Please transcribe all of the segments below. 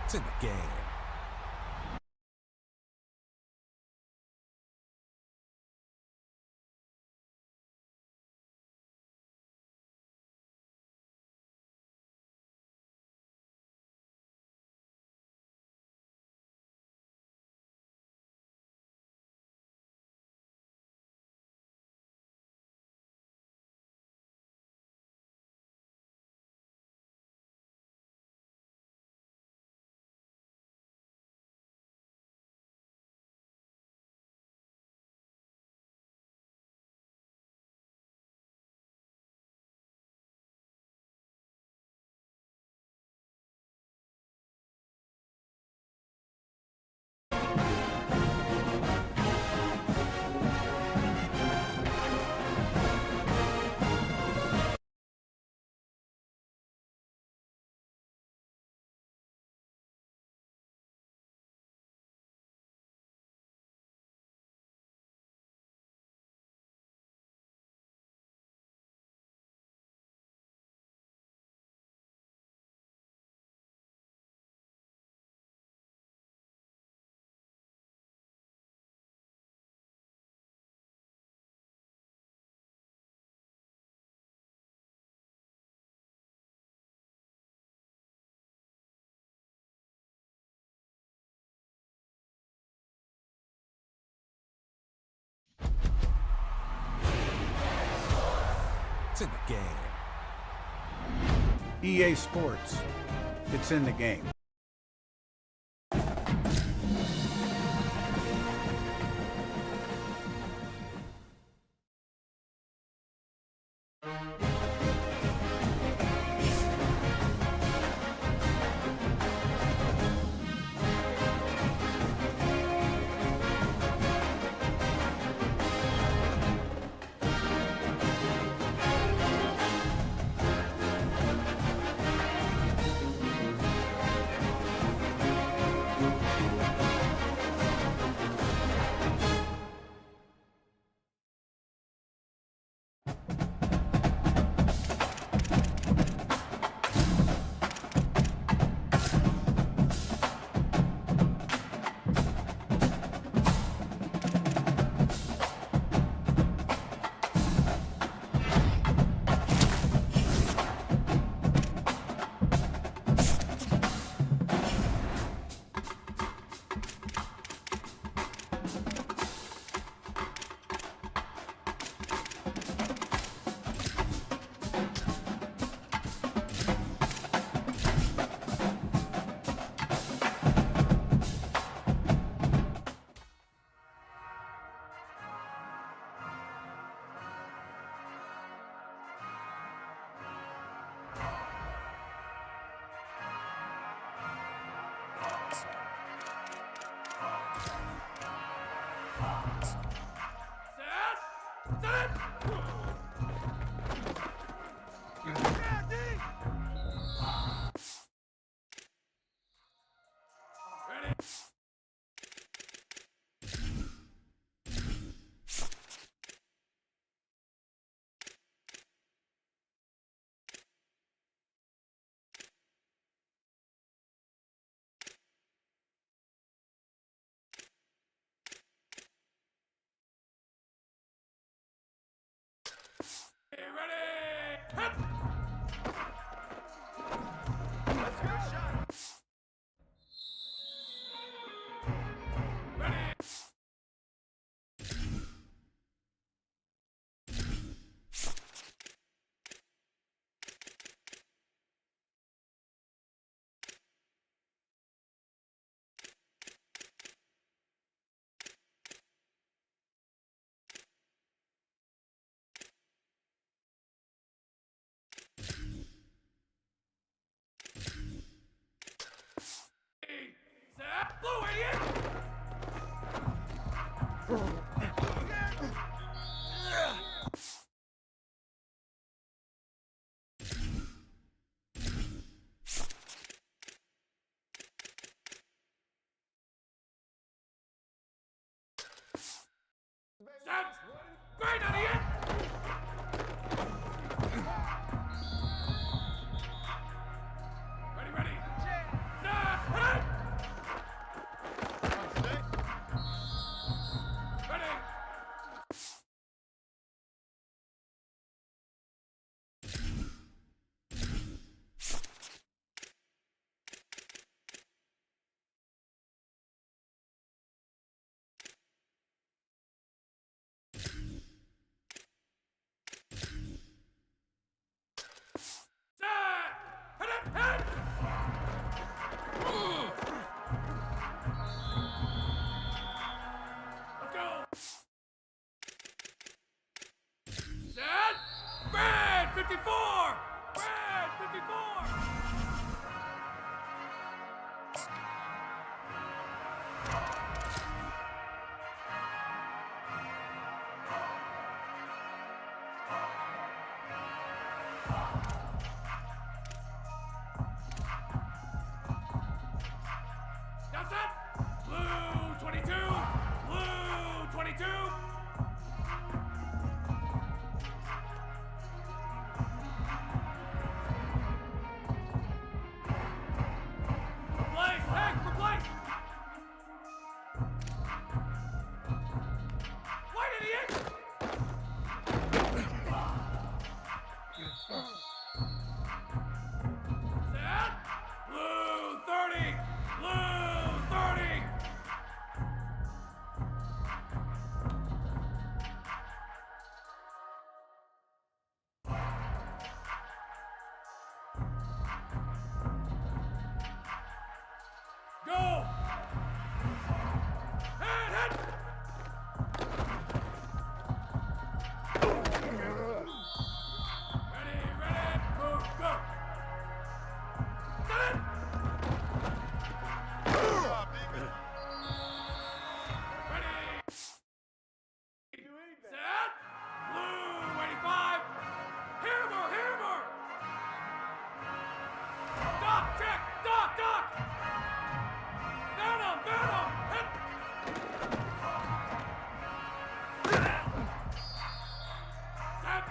It's in the game. It's in the game. EA Sports. It's in the game. Ready, ready. Set. That's it! Blue 22! Blue 22! Replace! Hey, replace! Why did he hit? Set! Blue 30! Blue 30! Go! Hit! Ready, move, go! Set it! Ready! Set! Blue 85! Hammer! Doc, check! Doc! Venom! Hit! Set!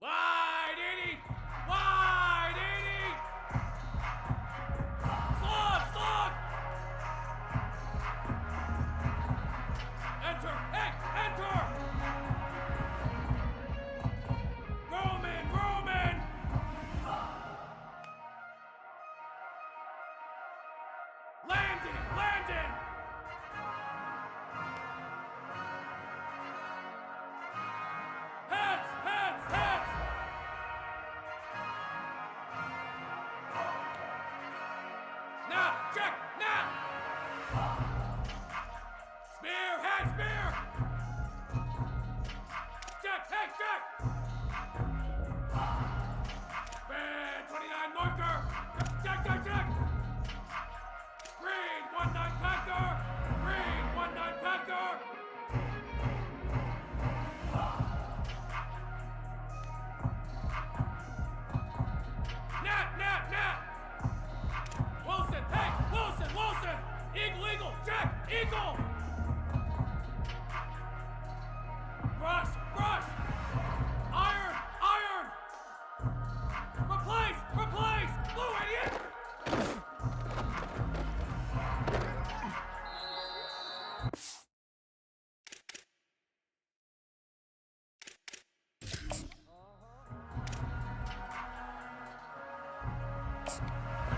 Wide 80! Wide 80! Slug! Enter! Enter! Roman! Landon! Heads! Now! Check! Now! Spear! Check! Bad 29 marker! Check! Green 19 Packer! Green 19 Packer! Nat! Wilson! Hey! Wilson! Eagle! Check! Eagle! Rush! Iron! Replace! Blue 88!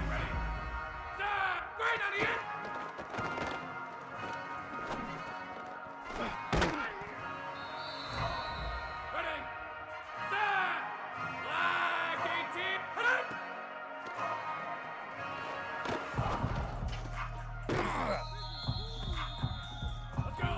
Ready? Set! Green 98! Ready? Set! Black 18! Hit it! Let's go!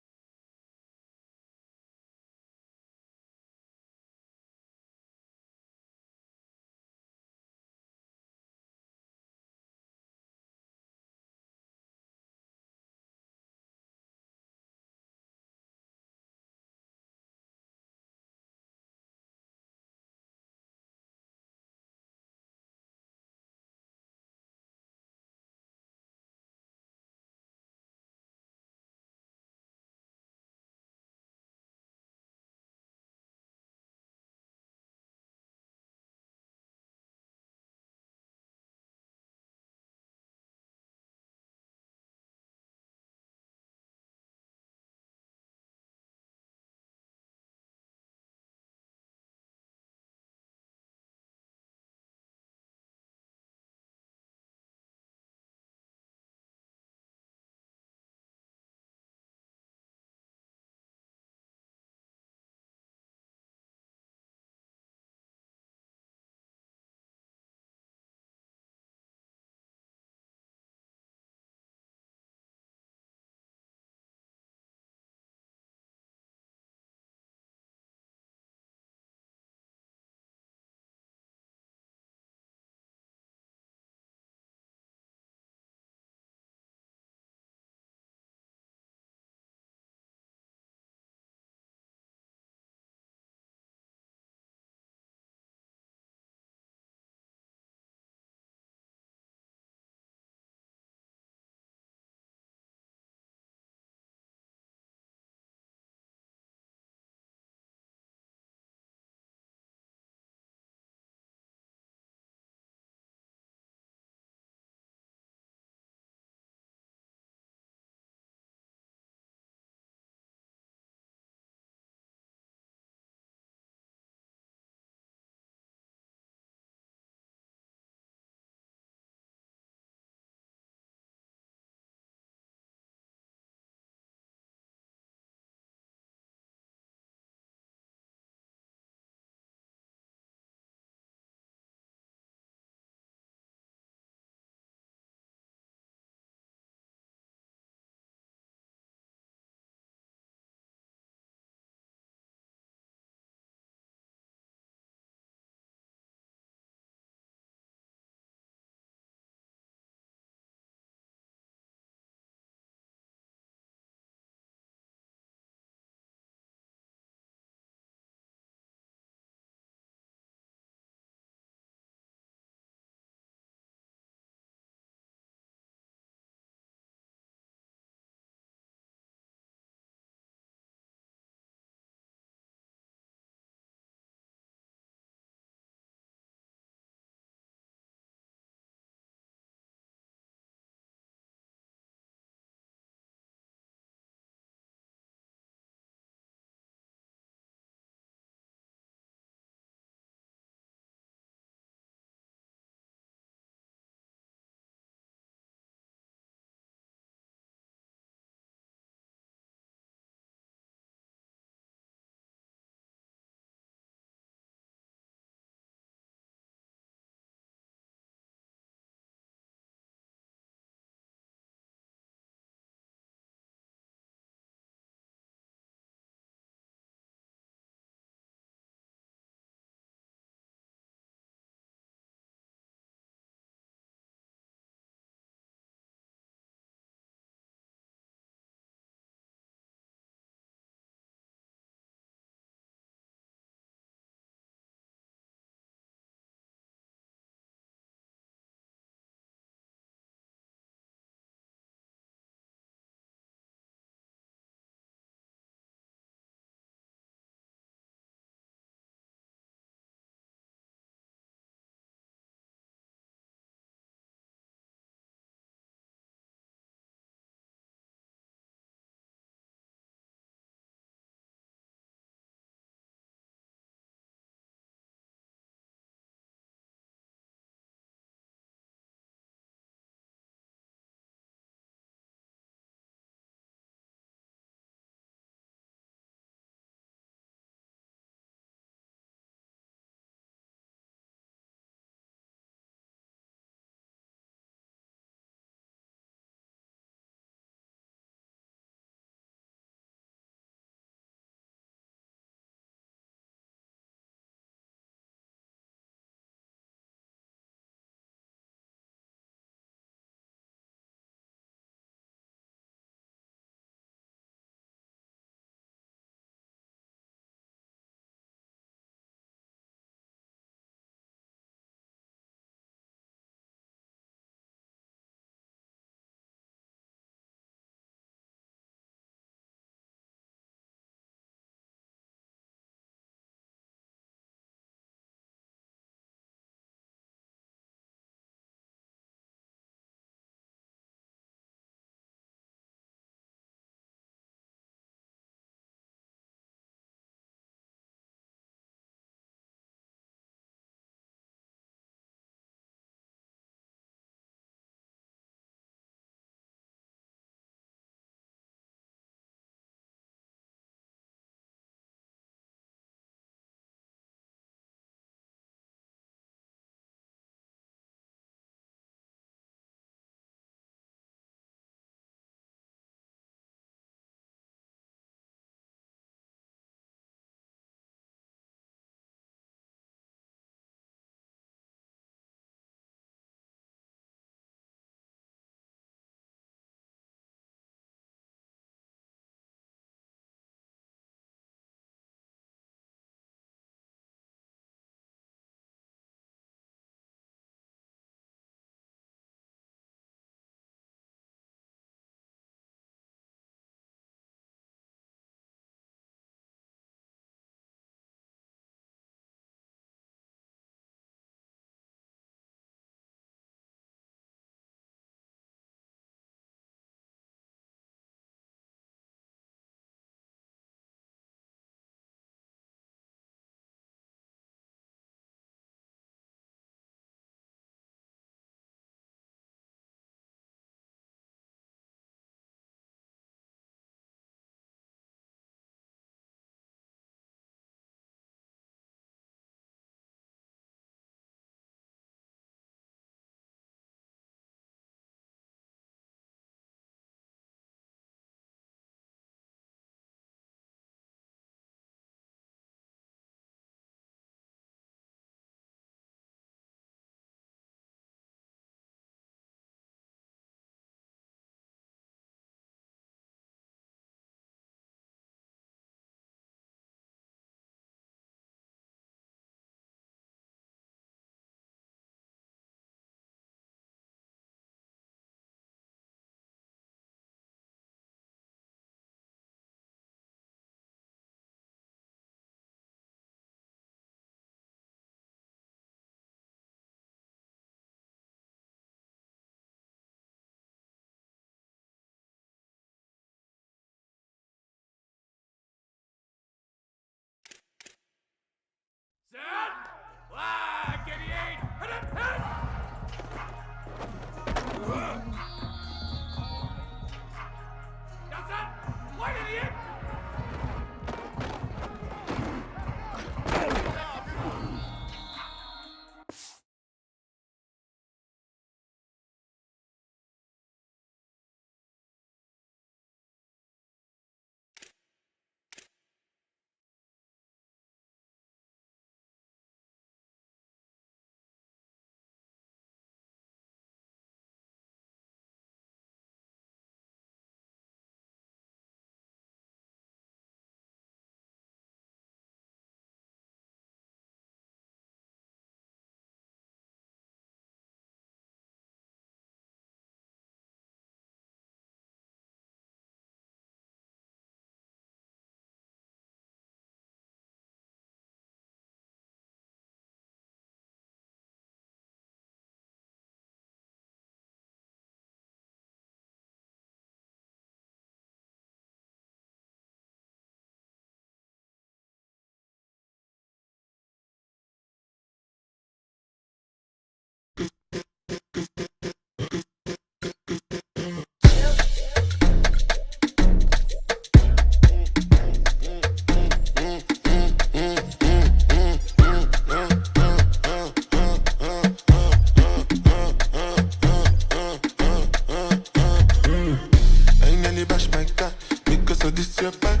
so this your back.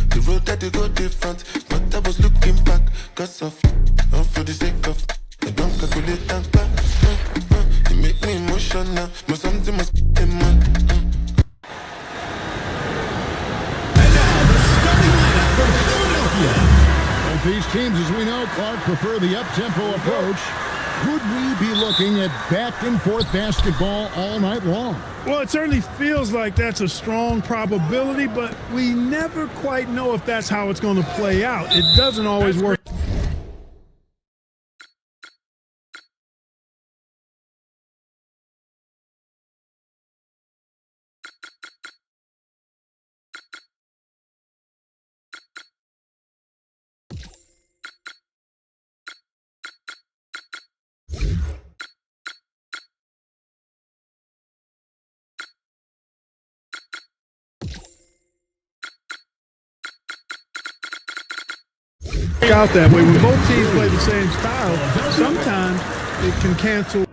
The road that they go different, but I was looking back. Cause of, not for the sake of, I don't calculate and back. You make me emotional, but something must be in man. Both these teams, as we know, Clark, prefer the up-tempo approach. Could we be looking at back-and-forth basketball all night long? Well, it certainly feels like that's a strong probability, but we never quite know if that's how it's going to play out. It doesn't always work. Out that way. When both teams play the same style, sometimes it can cancel.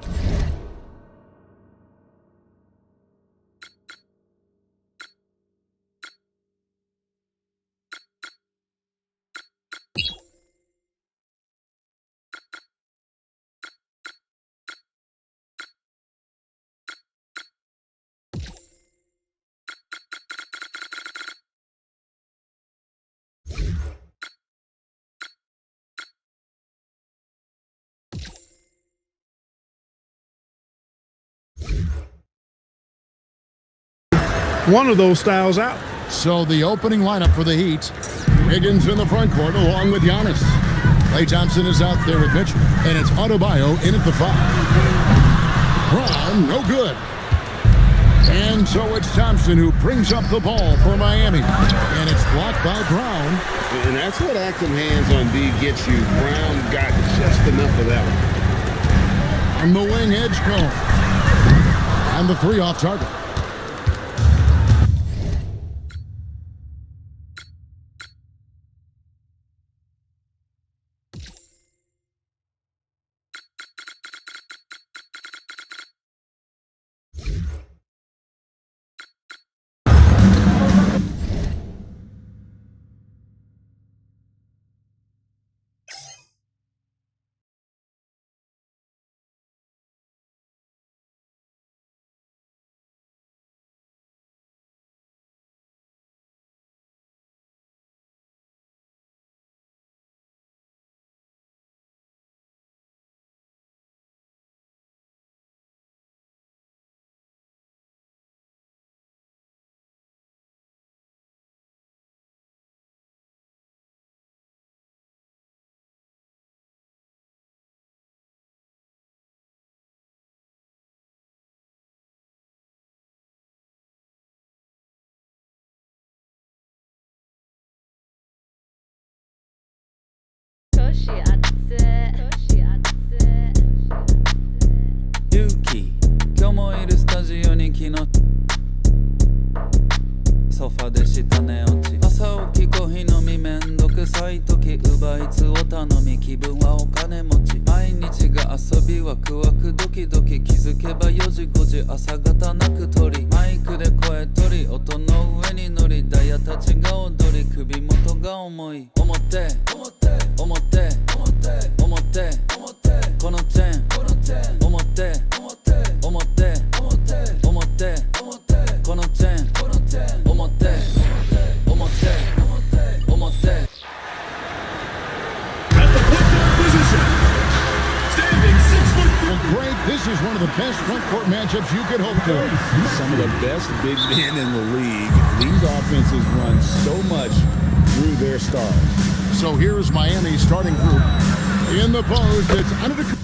One of those styles out. So the opening lineup for the Heat, Higgins in the front court along with Giannis. Klay Thompson is out there with Mitchell, and it's Adebayo in at the 5. Brown, no good. And so it's Thompson who brings up the ball for Miami, and it's blocked by Brown. And that's what active hands on D gets you. Brown got just enough of that one. On the wing, edge cone. And the 3 off target.勇気今日もいるスタジオに昨日ソファで下寝落ち朝起きコーヒー飲みめんどくさい時奪いつを頼み気分はお金持ち毎日が遊びワクワクドキドキ気づけば4時5時朝方なく鳥マイクで声取り音の上に乗りダイヤたちが踊り首元が重い表このチェーン表このチェーンWell, Greg, this is one of the best front-court matchups you could hope for. Some of the best big men in the league. These offenses run so much through their stars. So here's Miami's starting group. In the post, it's under the...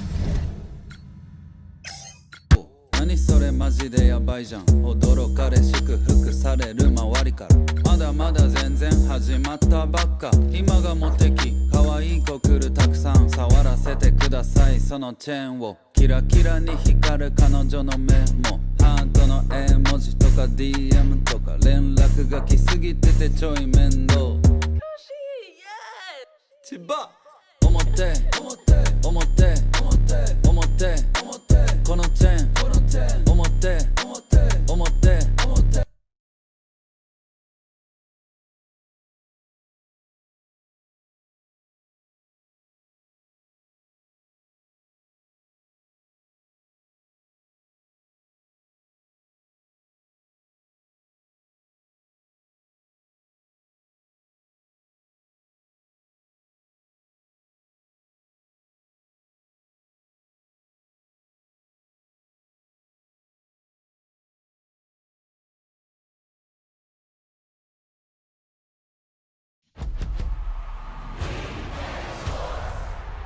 何それマジでやばいじゃん驚かれ祝福される周りからまだまだ全然始まったばっか今がモテ期可愛い子来るたくさん触らせてくださいそのチェーンをキラキラに光る彼女の目もハートの絵文字とか DM とか連絡が来すぎててちょい面倒千葉表このチェーン表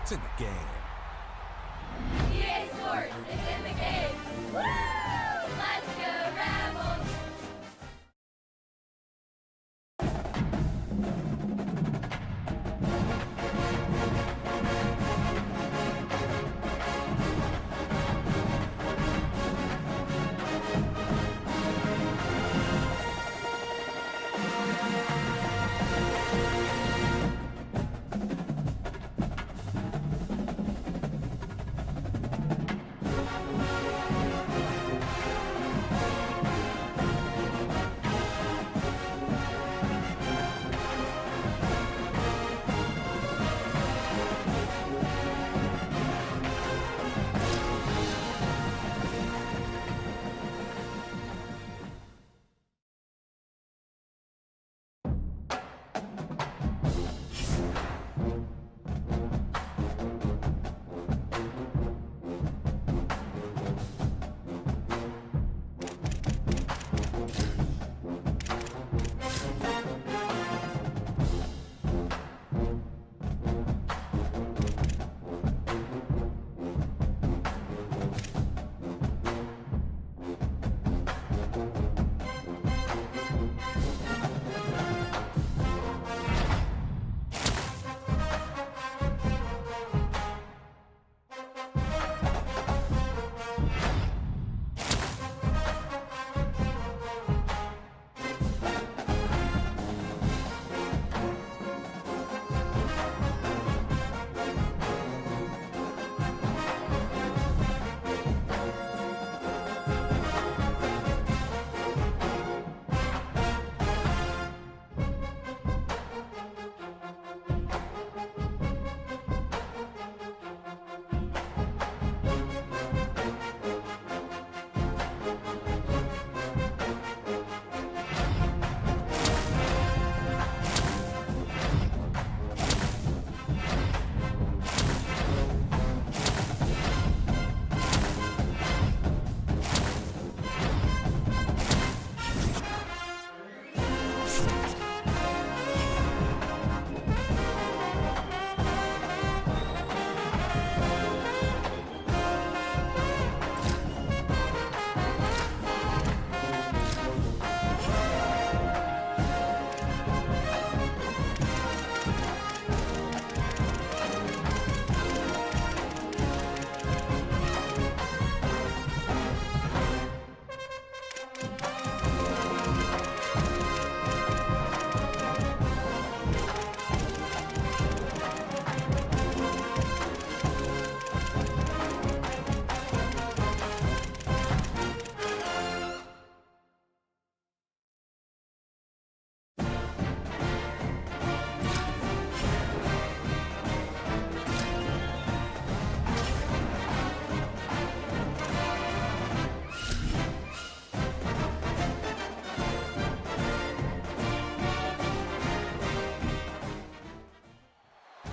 It's in the game. EA Sports is in the game. Woo! Let's go Rebels!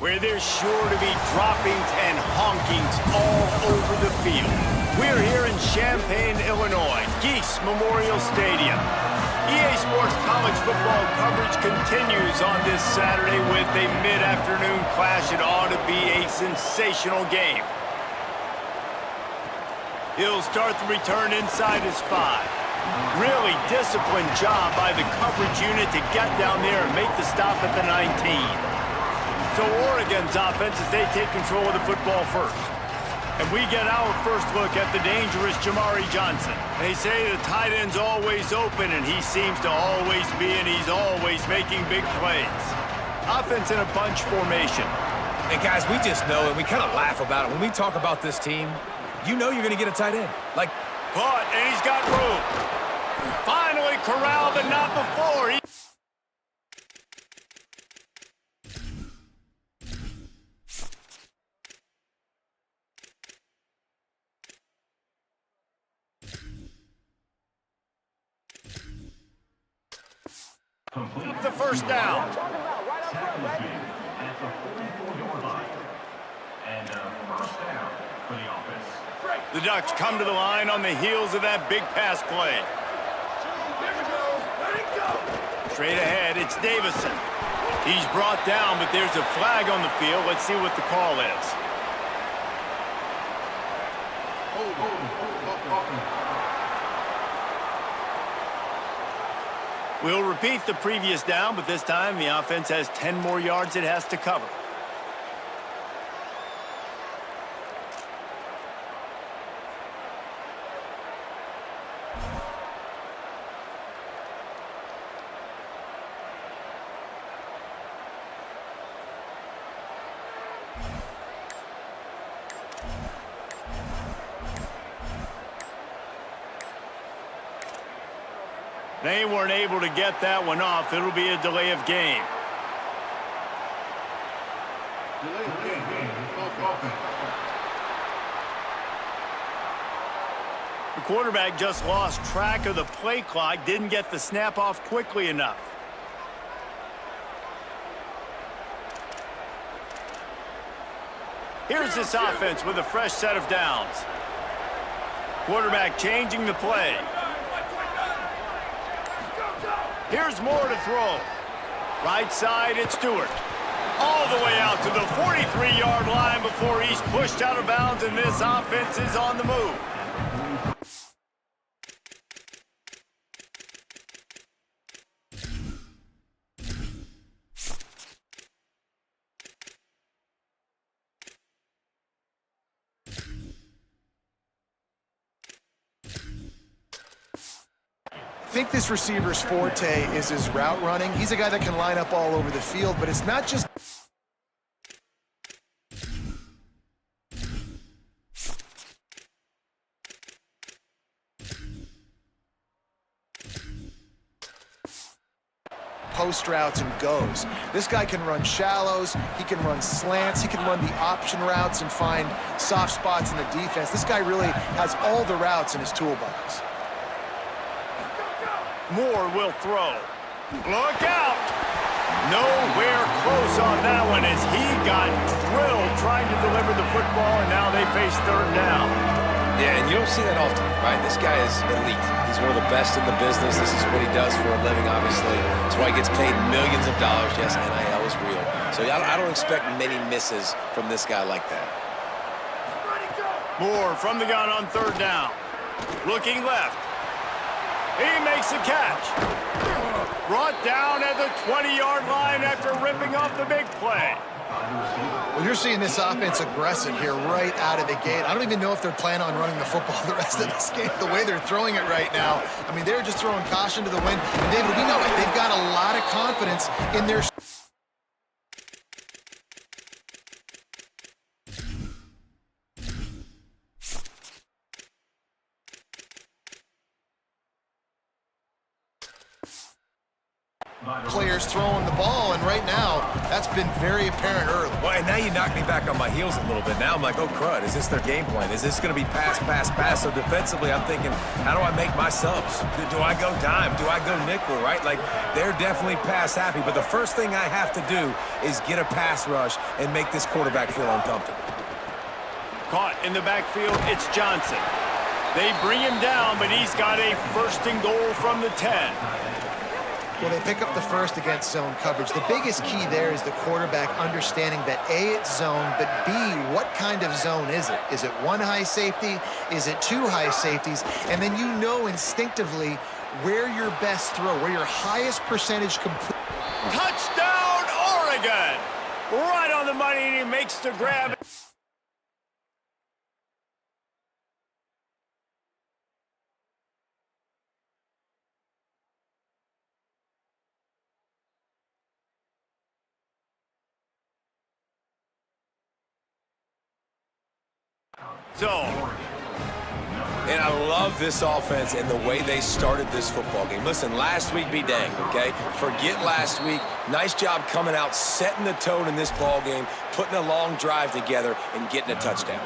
where there's sure to be droppings and honkings all over the field. We're here in Champaign, Illinois, Geese Memorial Stadium. EA Sports college football coverage continues on this Saturday with a mid-afternoon clash. It ought to be a sensational game. He'll start the return inside his 5. Really disciplined job by the coverage unit to get down there and make the stop at the 19. So Oregon's offense as they take control of the football first. And we get our first look at the dangerous Jamari Johnson. They say the tight end's always open, and he seems to always be, and he's always making big plays. Offense in a bunch formation. And guys, we just know it. We kind of laugh about it. When we talk about this team, you know you're going to get a tight end. Like, caught, and he's got room. Finally corralled, but not before. The first down. The Ducks come to the line on the heels of that big pass play. Straight ahead, it's Davison. He's brought down, but there's a flag on the field. Let's see what the call is. We'll repeat the previous down, but this time the offense has 10 more yards it has to cover. They weren't able to get that one off. It'll be a delay of game. The quarterback just lost track of the play clock, didn't get the snap off quickly enough. Here's this offense with a fresh set of downs. Quarterback changing the play. Here's Moore to throw. Right side, it's Stewart. All the way out to the 43-yard line before he's pushed out of bounds, and this offense is on the move. I think this receiver's forte is his route running. He's a guy that can line up all over the field, but it's not just post routes and goes. This guy can run shallows, he can run slants, he can run the option routes and find soft spots in the defense. This guy really has all the routes in his toolbox. Moore will throw. Look out! Nowhere close on that one as he got drilled trying to deliver the football, and now they face third down. Yeah, and you don't see that often, right? This guy is elite. He's one of the best in the business. This is what he does for a living, obviously. That's why he gets paid millions of dollars. Yes, NIL is real. So I don't expect many misses from this guy like that. Moore from the gun on third down. Looking left. He makes the catch. Brought down at the 20-yard line after ripping off the big play. Well, you're seeing this offense aggressive here right out of the gate. I don't even know if they're planning on running the football the rest of this game, the way they're throwing it right now. I mean, they're just throwing caution to the wind. And David, we know it. They've got a lot of confidence in their players throwing the ball, and right now, that's been very apparent early. Well, and now you knock me back on my heels a little bit. Now I'm like, oh, crud, is this their game plan? Is this going to be pass, pass, pass? So defensively, I'm thinking, how do I make my subs? Do I go dime? Do I go nickel, right? Like, they're definitely pass happy, but the first thing I have to do is get a pass rush and make this quarterback feel uncomfortable. Caught in the backfield, it's Johnson. They bring him down, but he's got a first and goal from the 10. Well, they pick up the first against zone coverage. The biggest key there is the quarterback understanding that A, it's zone, but B, what kind of zone is it? Is it one high safety? Is it two high safeties? And then you know instinctively where your best throw, where your highest percentage complete. Touchdown, Oregon! Right on the money, and he makes the grab. And I love this offense and the way they started this football game. Listen, last week be danged, okay? Forget last week. Nice job coming out, setting the tone in this ball game, putting a long drive together, and getting a touchdown.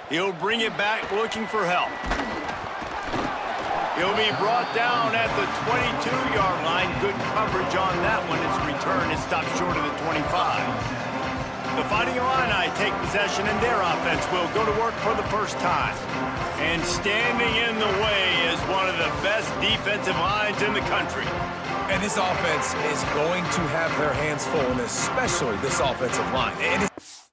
He'll bring it back looking for help. He'll be brought down at the 22-yard line. Good coverage on that one. His return is stopped short of the 25. The Fighting Illini take possession, and their offense will go to work for the first time. And standing in the way is one of the best defensive lines in the country. And this offense is going to have their hands full, and especially this offensive line. And it's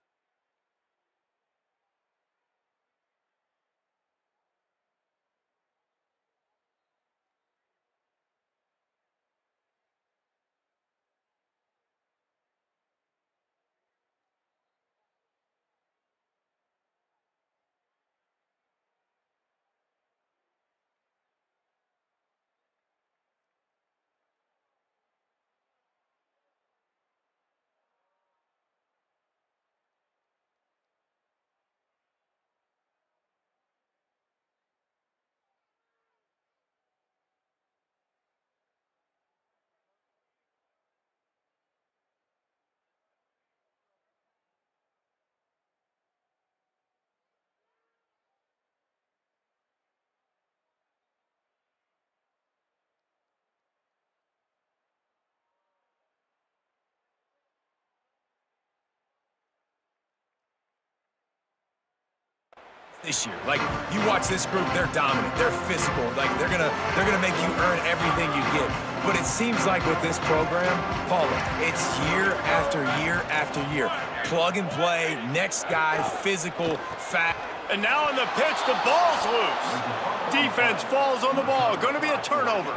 this year. Like, you watch this group, they're dominant, they're physical, like they're gonna make you earn everything you get. But it seems like with this program, Paula, it's year after year after year. Plug and play, next guy, physical, fat. And now on the pitch, the ball's loose. Defense falls on the ball. Going to be a turnover.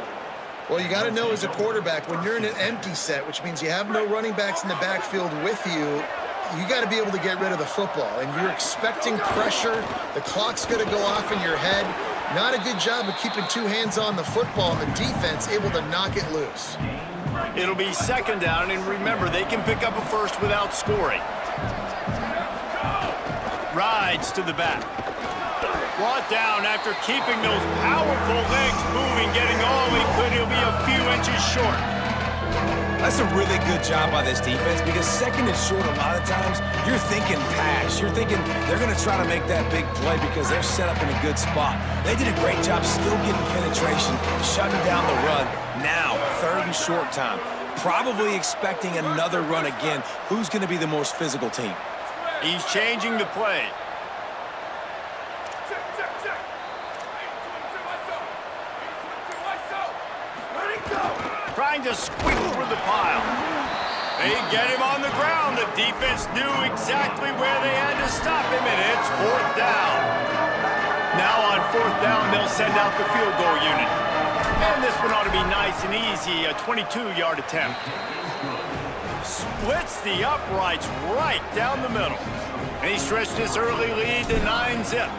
Well, you got to know as a quarterback, when you're in an empty set, which means you have no running backs in the backfield with you, you got to be able to get rid of the football. And you're expecting pressure. The clock's going to go off in your head. Not a good job of keeping two hands on the football, and the defense able to knock it loose. It'll be second down, and remember, they can pick up a first without scoring. Rides to the back. Brought down after keeping those powerful legs moving, getting all he could. He'll be a few inches short. That's a really good job by this defense, because second and short, a lot of times, you're thinking pass. You're thinking they're going to try to make that big play because they're set up in a good spot. They did a great job still getting penetration, shutting down the run. Now, third and short time. Probably expecting another run again. Who's going to be the most physical team? He's changing the play. Trying to squeak through the pile. They get him on the ground. The defense knew exactly where they had to stop him, and it's fourth down. Now on fourth down, they'll send out the field goal unit. And this one ought to be nice and easy, a 22-yard attempt. Splits the uprights right down the middle. And he stretched his early lead to 9-zip.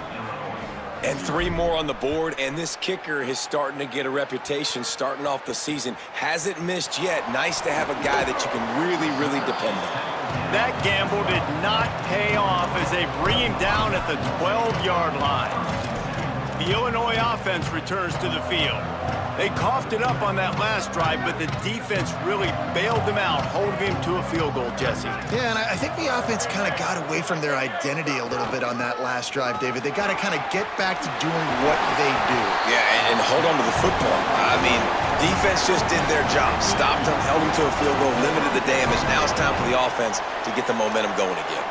And 3 more on the board, and this kicker is starting to get a reputation starting off the season. Hasn't missed yet. Nice to have a guy that you can really, really depend on. That gamble did not pay off as they bring him down at the 12-yard line. The Illinois offense returns to the field. They coughed it up on that last drive, but the defense really bailed them out, holding him to a field goal, Jesse. Yeah, and I think the offense kind of got away from their identity a little bit on that last drive, David. They got to kind of get back to doing what they do. Yeah, and hold on to the football. I mean, defense just did their job. Stopped them, held them to a field goal, limited the damage. Now it's time for the offense to get the momentum going again.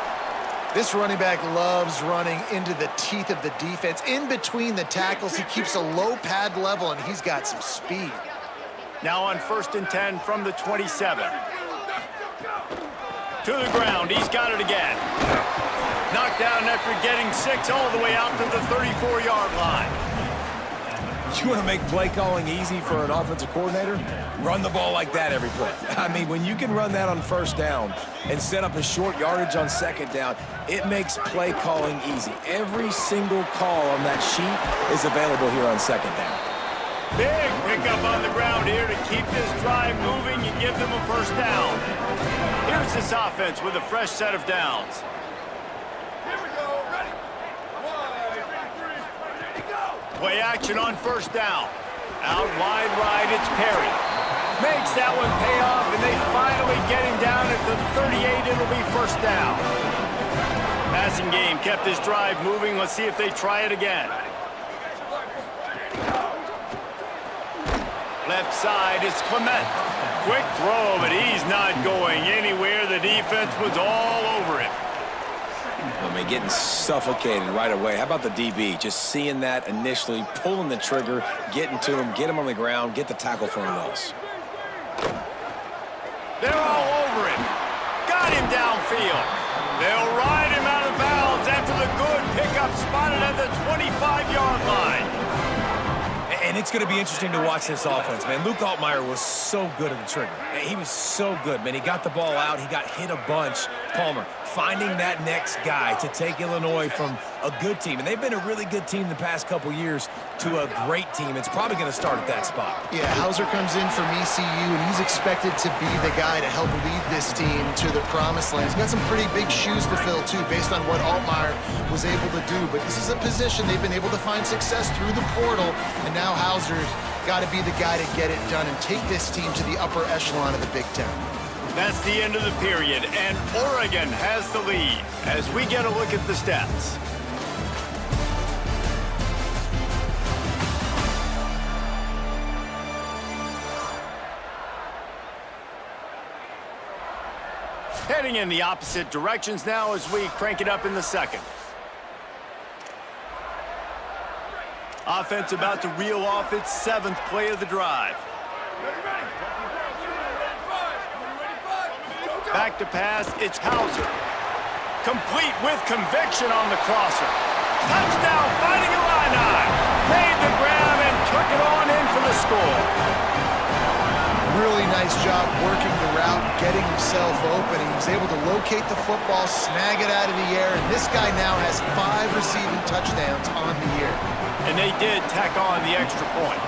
This running back loves running into the teeth of the defense. In between the tackles, he keeps a low pad level, and he's got some speed. Now on 1st and 10 from the 27. To the ground, he's got it again. Knocked down after getting 6 all the way out to the 34-yard line. You want to make play calling easy for an offensive coordinator? Run the ball like that every play. I mean, when you can run that on first down and set up a short yardage on second down, it makes play calling easy. Every single call on that sheet is available here on second down. Big pickup on the ground here to keep this drive moving and give them a first down. Here's this offense with a fresh set of downs. Play action on first down. Out wide right, it's Perry. Makes that one pay off, and they finally get him down at the 38. It'll be first down. Passing game kept this drive moving. Let's see if they try it again. Left side is Clement. quick throw, but he's not going anywhere. The defense was all over him. I mean, getting suffocated right away. How about the DB? Just seeing that initially, pulling the trigger, getting to him, get him on the ground, get the tackle for a loss. They're all over him. Got him downfield. They'll ride him out of bounds after the good pickup spotted at the 25-yard line. And it's going to be interesting to watch this offense, man. Luke Altmaier was so good at the trigger. He was so good, man. He got the ball out. He got hit a bunch. Palmer finding that next guy to take Illinois from a good team. And they've been a really good team the past couple years to a great team. It's probably going to start at that spot. Yeah, Hauser comes in from ECU, and he's expected to be the guy to help lead this team to the promised land. He's got some pretty big shoes to fill, too, based on what Altmaier was able to do. But this is a position they've been able to find success through the portal, and now Hauser's got to be the guy to get it done and take this team to the upper echelon of the Big Ten. That's the end of the period, and Oregon has the lead as we get a look at the stats. Heading in the opposite directions now as we crank it up in the second. Offense about to reel off its 7th play of the drive. Back to pass, it's Hauser. Complete with conviction on the crosser. Touchdown, Fighting Illini. Made the grab and took it on in for the score. Really nice job working the route, getting himself open. He was able to locate the football, snag it out of the air, and this guy now has 5 receiving touchdowns on the year. And they did tack on the extra point.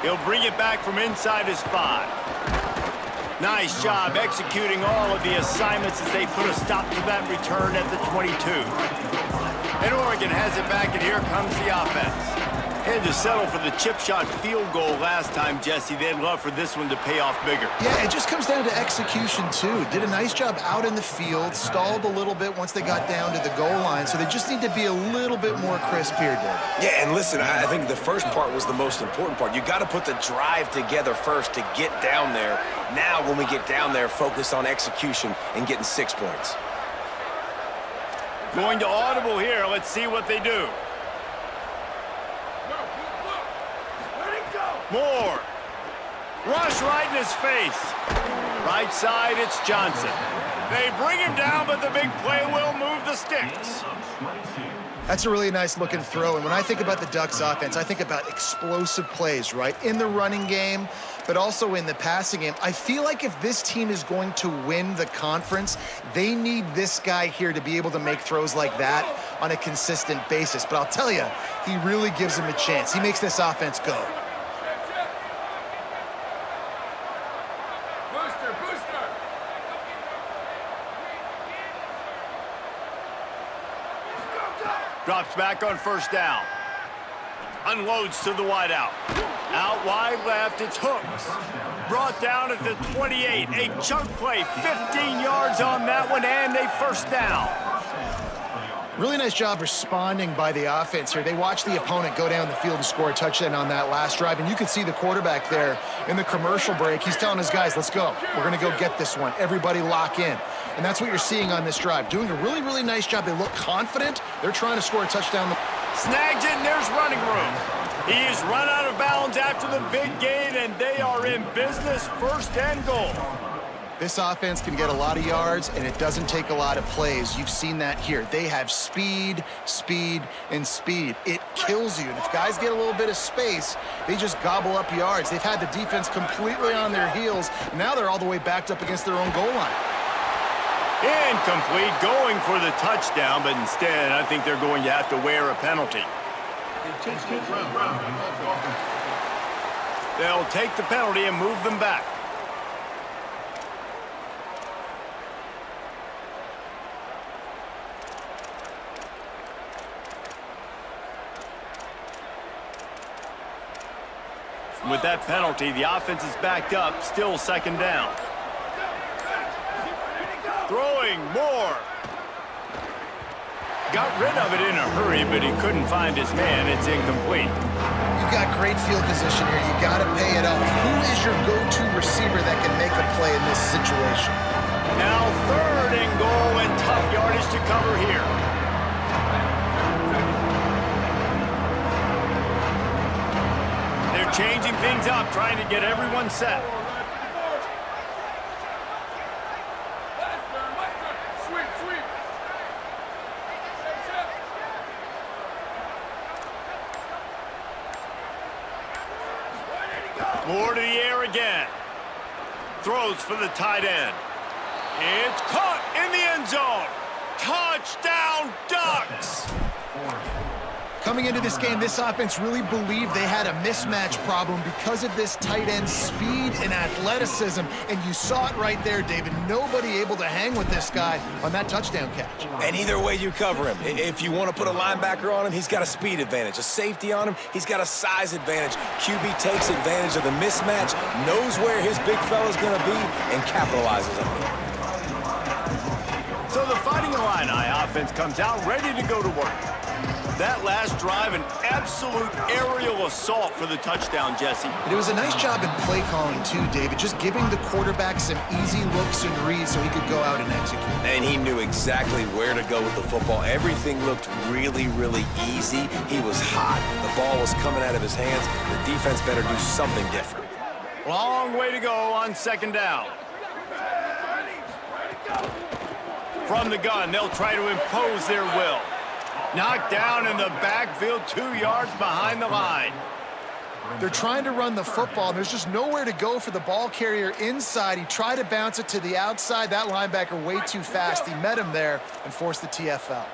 He'll bring it back from inside his 5. Nice job executing all of the assignments as they put a stop to that return at the 22. And Oregon has it back, and here comes the offense. Had to settle for the chip shot field goal last time, Jesse. They'd love for this one to pay off bigger. Yeah, it just comes down to execution, too. Did a nice job out in the field, stalled a little bit once they got down to the goal line, so they just need to be a little bit more crisp here, Dave. Yeah, and listen, I think the first part was the most important part. You got to put the drive together first to get down there. Now, when we get down there, focus on execution and getting 6 points. Going to audible here. Let's see what they do. Moore. Rush right in his face. Right side, it's Johnson. They bring him down, but the big play will move the sticks. That's a really nice looking throw. And when I think about the Ducks offense, I think about explosive plays, right? In the running game, but also in the passing game. I feel like if this team is going to win the conference, they need this guy here to be able to make throws like that on a consistent basis. But I'll tell you, he really gives them a chance. He makes this offense go. Drops back on first down. Unloads to the wideout. Out wide left, it's Hooks. Brought down at the 28. A chunk play, 15 yards on that one, and a first down. Really nice job responding by the offense here. They watched the opponent go down the field and score a touchdown on that last drive, and you can see the quarterback there in the commercial break. He's telling his guys, let's go. We're going to go get this one. Everybody lock in. And that's what you're seeing on this drive. Doing a really, really nice job. They look confident. They're trying to score a touchdown. Snagged it, and there's running room. He's run out of bounds after the big gain, and they are in business, 1st and goal. This offense can get a lot of yards, and it doesn't take a lot of plays. You've seen that here. They have speed, speed, and speed. It kills you. And if guys get a little bit of space, they just gobble up yards. They've had the defense completely on their heels. Now they're all the way backed up against their own goal line. Incomplete, going for the touchdown, but instead I think they're going to have to wear a penalty. They'll take the penalty and move them back. With that penalty, the offense is backed up, still 2nd down. Throwing Moore. Got rid of it in a hurry, but he couldn't find his man. It's incomplete. You've got great field position here. You got to pay it off. Who is your go-to receiver that can make a play in this situation? Now 3rd and goal and tough yardage to cover here. They're changing things up, trying to get everyone set. More to the air again. Throws for the tight end. It's caught in the end zone. Touchdown, Ducks! Coming into this game, this offense really believed they had a mismatch problem because of this tight end speed and athleticism, and you saw it right there, David. Nobody able to hang with this guy on that touchdown catch. And either way you cover him. If you want to put a linebacker on him, he's got a speed advantage. A safety on him, he's got a size advantage. QB takes advantage of the mismatch, knows where his big fella's going to be, and capitalizes on it. So the Fighting Illini offense comes out ready to go to work. That last drive, an absolute aerial assault for the touchdown, Jesse. It was a nice job in play calling, too, David, just giving the quarterback some easy looks and reads so he could go out and execute. And he knew exactly where to go with the football. Everything looked really, really easy. He was hot. The ball was coming out of his hands. The defense better do something different. Long way to go on 2nd down. From the gun, they'll try to impose their will. Knocked down in the backfield, 2 yards behind the line. They're trying to run the football. There's just nowhere to go for the ball carrier inside. He tried to bounce it to the outside. That linebacker way too fast. He met him there and forced the TFL.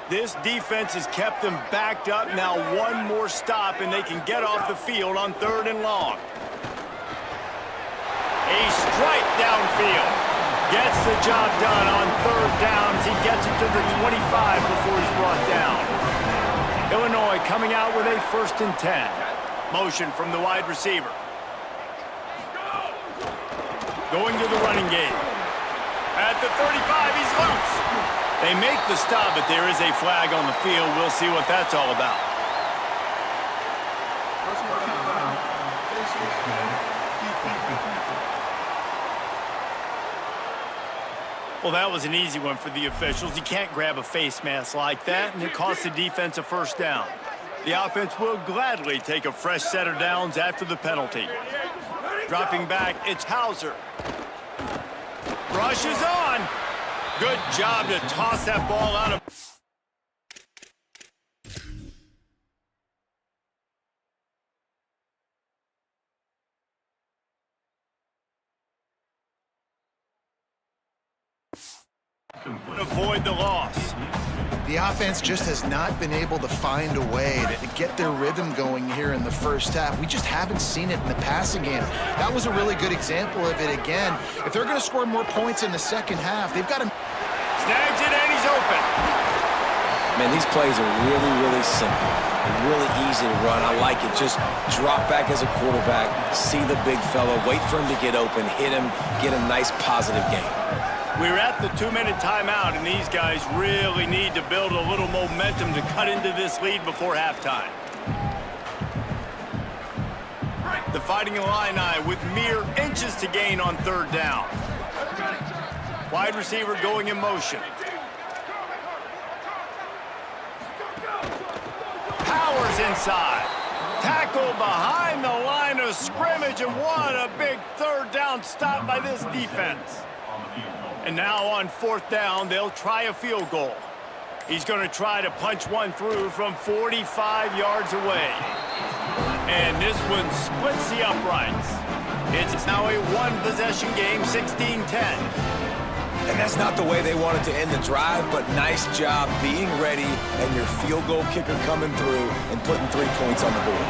This defense has kept them backed up. Now 1 more stop, and they can get off the field on 3rd and long. A strike downfield. Gets the job done on 3rd down as he gets it to the 25 before he's brought down. Illinois coming out with a 1st and 10. Motion from the wide receiver. Going to the running game. At the 35, he's loose. They make the stop, but there is a flag on the field. We'll see what that's all about. Well, that was an easy one for the officials. You can't grab a face mask like that, and it costs the defense a 1st down. The offense will gladly take a fresh set of downs after the penalty. Dropping back, it's Hauser. Rush is on. Good job to toss that ball out of... Avoid the loss. The offense just has not been able to find a way to get their rhythm going here in the 1st half. We just haven't seen it in the passing game. That was a really good example of it again. If they're going to score more points in the 2nd half, they've got to... Snags it and he's open. Man, these plays are really, really simple. They're really easy to run. I like it. Just drop back as a quarterback, see the big fella, wait for him to get open, hit him, get a nice positive game. We're at the 2-minute timeout, and these guys really need to build a little momentum to cut into this lead before halftime. The Fighting Illini with mere inches to gain on 3rd down. Wide receiver going in motion. Powers inside. Tackle behind the line of scrimmage, and what a big 3rd down stop by this defense. And now on 4th down, they'll try a field goal. He's going to try to punch one through from 45 yards away. And this one splits the uprights. It's now a 1-possession game, 16-10. And that's not the way they wanted to end the drive, but nice job being ready and your field goal kicker coming through and putting 3 points on the board.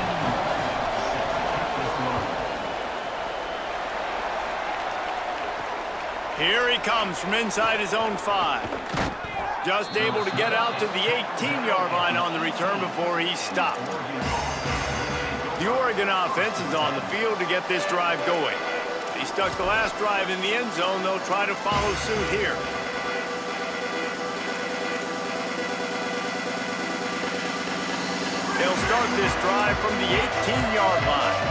Here he comes from inside his own 5. Just able to get out to the 18-yard line on the return before he's stopped. The Oregon offense is on the field to get this drive going. He stuck the last drive in the end zone. They'll try to follow suit here. start this drive from the 18-yard line.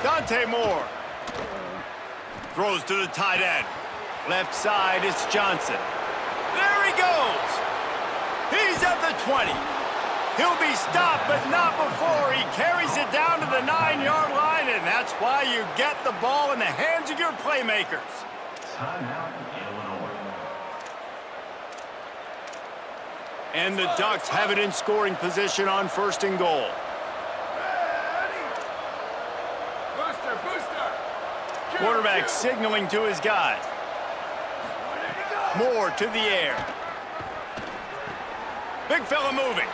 Dante Moore throws to the tight end. Left side, it's Johnson. There he goes. He's at the 20. He'll be stopped, but not before he carries it down to the 9-yard line, and that's why you get the ball in the hands of your playmakers. And the Ducks have it in scoring position on 1st and goal. Quarterback signaling to his guys. Moore to the air. Big fella moving.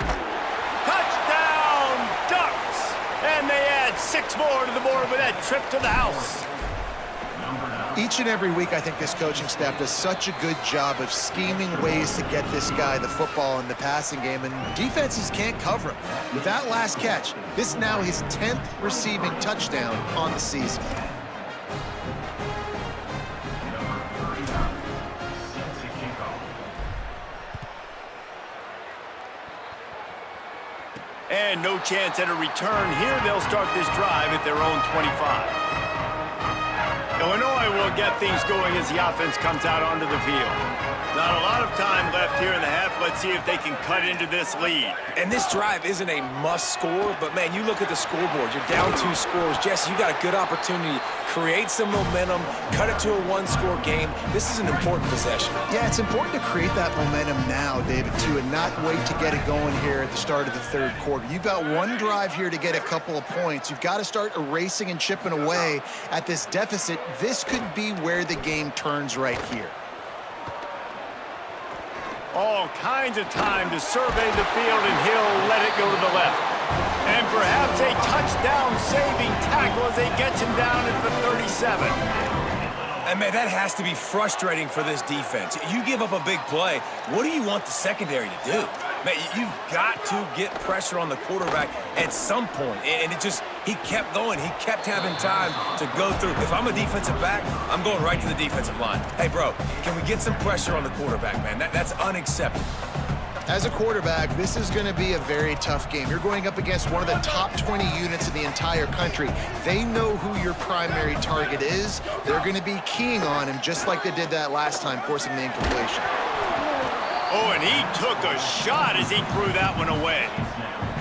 Touchdown, Ducks! And they add 6 more to the board with that trip to the house. Each and every week, I think this coaching staff does such a good job of scheming ways to get this guy the football in the passing game, and defenses can't cover him. With that last catch, this is now his 10th receiving touchdown on the season. And no chance at a return here. They'll start this drive at their own 25. Illinois will get things going as the offense comes out onto the field. Not a lot of time left here in the half. Let's see if they can cut into this lead. And this drive isn't a must score, but man, you look at the scoreboard. You're down 2 scores. Jesse, you got a good opportunity. Create some momentum, cut it to a 1-score game. This is an important possession. Yeah, it's important to create that momentum now, David, too, and not wait to get it going here at the start of the 3rd quarter. You've got one drive here to get a couple of points. You've got to start erasing and chipping away at this deficit. This could be where the game turns right here. All kinds of time to survey the field, and he'll let it go to the left. And perhaps a touchdown-saving tackle as they get him down at the 37. And, man, that has to be frustrating for this defense. You give up a big play. What do you want the secondary to do? Man, you've got to get pressure on the quarterback at some point. And it just, he kept going. He kept having time to go through. If I'm a defensive back, I'm going right to the defensive line. Hey, bro, can we get some pressure on the quarterback, man? That's unacceptable. As a quarterback, this is going to be a very tough game. You're going up against one of the top 20 units in the entire country. They know who your primary target is. They're going to be keying on him just like they did that last time, forcing the incompletion. Oh, and he took a shot as he threw that one away.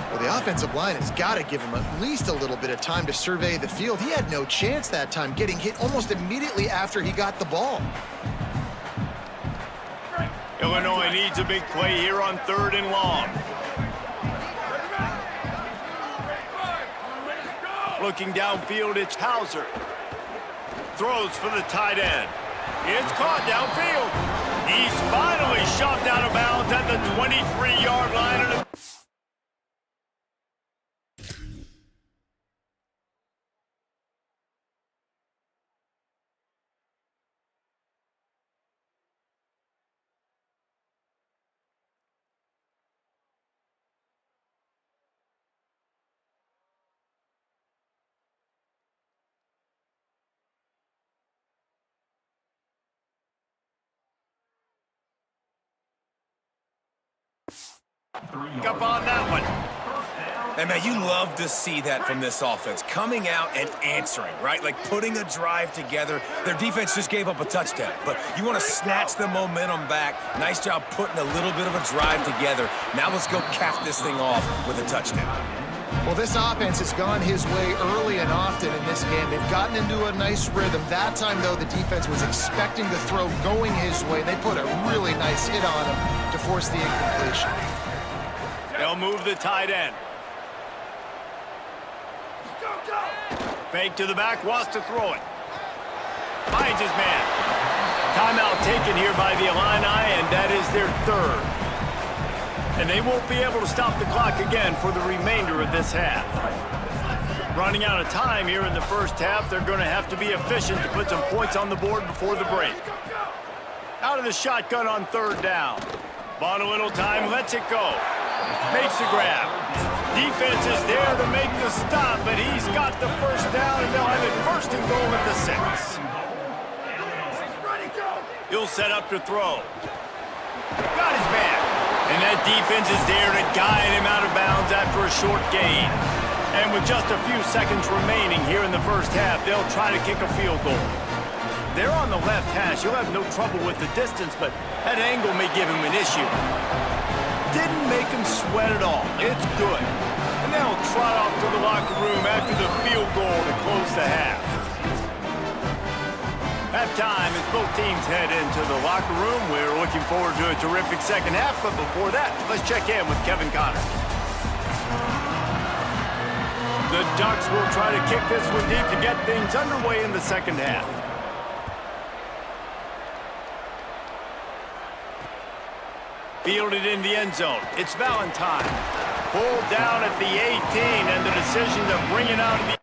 Well, the offensive line has got to give him at least a little bit of time to survey the field. He had no chance that time, getting hit almost immediately after he got the ball. Illinois needs a big play here on 3rd and long. Looking downfield, it's Hauser. Throws for the tight end. It's caught downfield. He's finally shoved out of bounds at the 23-yard line. Up on that one. And, man, you love to see that from this offense. Coming out and answering, right? Like putting a drive together. Their defense just gave up a touchdown, but you want to snatch the momentum back. Nice job putting a little bit of a drive together. Now let's go cap this thing off with a touchdown. Well, this offense has gone his way early and often in this game. They've gotten into a nice rhythm. That time, though, the defense was expecting the throw going his way. They put a really nice hit on him to force the incompletion. They'll move the tight end. Fake to the back, wants to throw it. Finds his man. Timeout taken here by the Illini, and that is their 3rd. And they won't be able to stop the clock again for the remainder of this half. Running out of time here in the first half, they're going to have to be efficient to put some points on the board before the break. Out of the shotgun on 3rd down. Bought a little time, lets it go. Makes the grab. Defense is there to make the stop, but he's got the first down, and they'll have it 1st and goal at the 6. He'll set up to throw. Got his man. And that defense is there to guide him out of bounds after a short gain. And with just a few seconds remaining here in the first half, they'll try to kick a field goal. They're on the left hash. You'll have no trouble with the distance, but that angle may give him an issue. Didn't make him sweat at all. It's good. And they'll trot off to the locker room after the field goal to close the half. Halftime as both teams head into the locker room. We're looking forward to a terrific second half, but before that, let's check in with Kevin Connor. The Ducks will try to kick this one deep to get things underway in the second half. Fielded in the end zone. It's Valentine. Pulled down at the 18, and the decision to bring it out of the...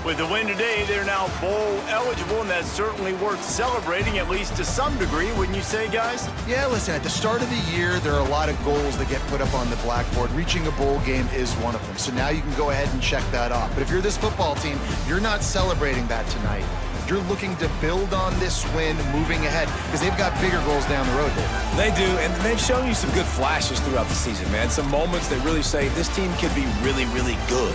With the win today, they're now bowl eligible, and that's certainly worth celebrating, at least to some degree, wouldn't you say, guys? Yeah, listen, at the start of the year, there are a lot of goals that get put up on the blackboard. Reaching a bowl game is one of them. So now you can go ahead and check that off. But if you're this football team, you're not celebrating that tonight. You're looking to build on this win moving ahead because they've got bigger goals down the road, Dave. They do, and they've shown you some good flashes throughout the season, man. Some moments that really say this team could be really, really good.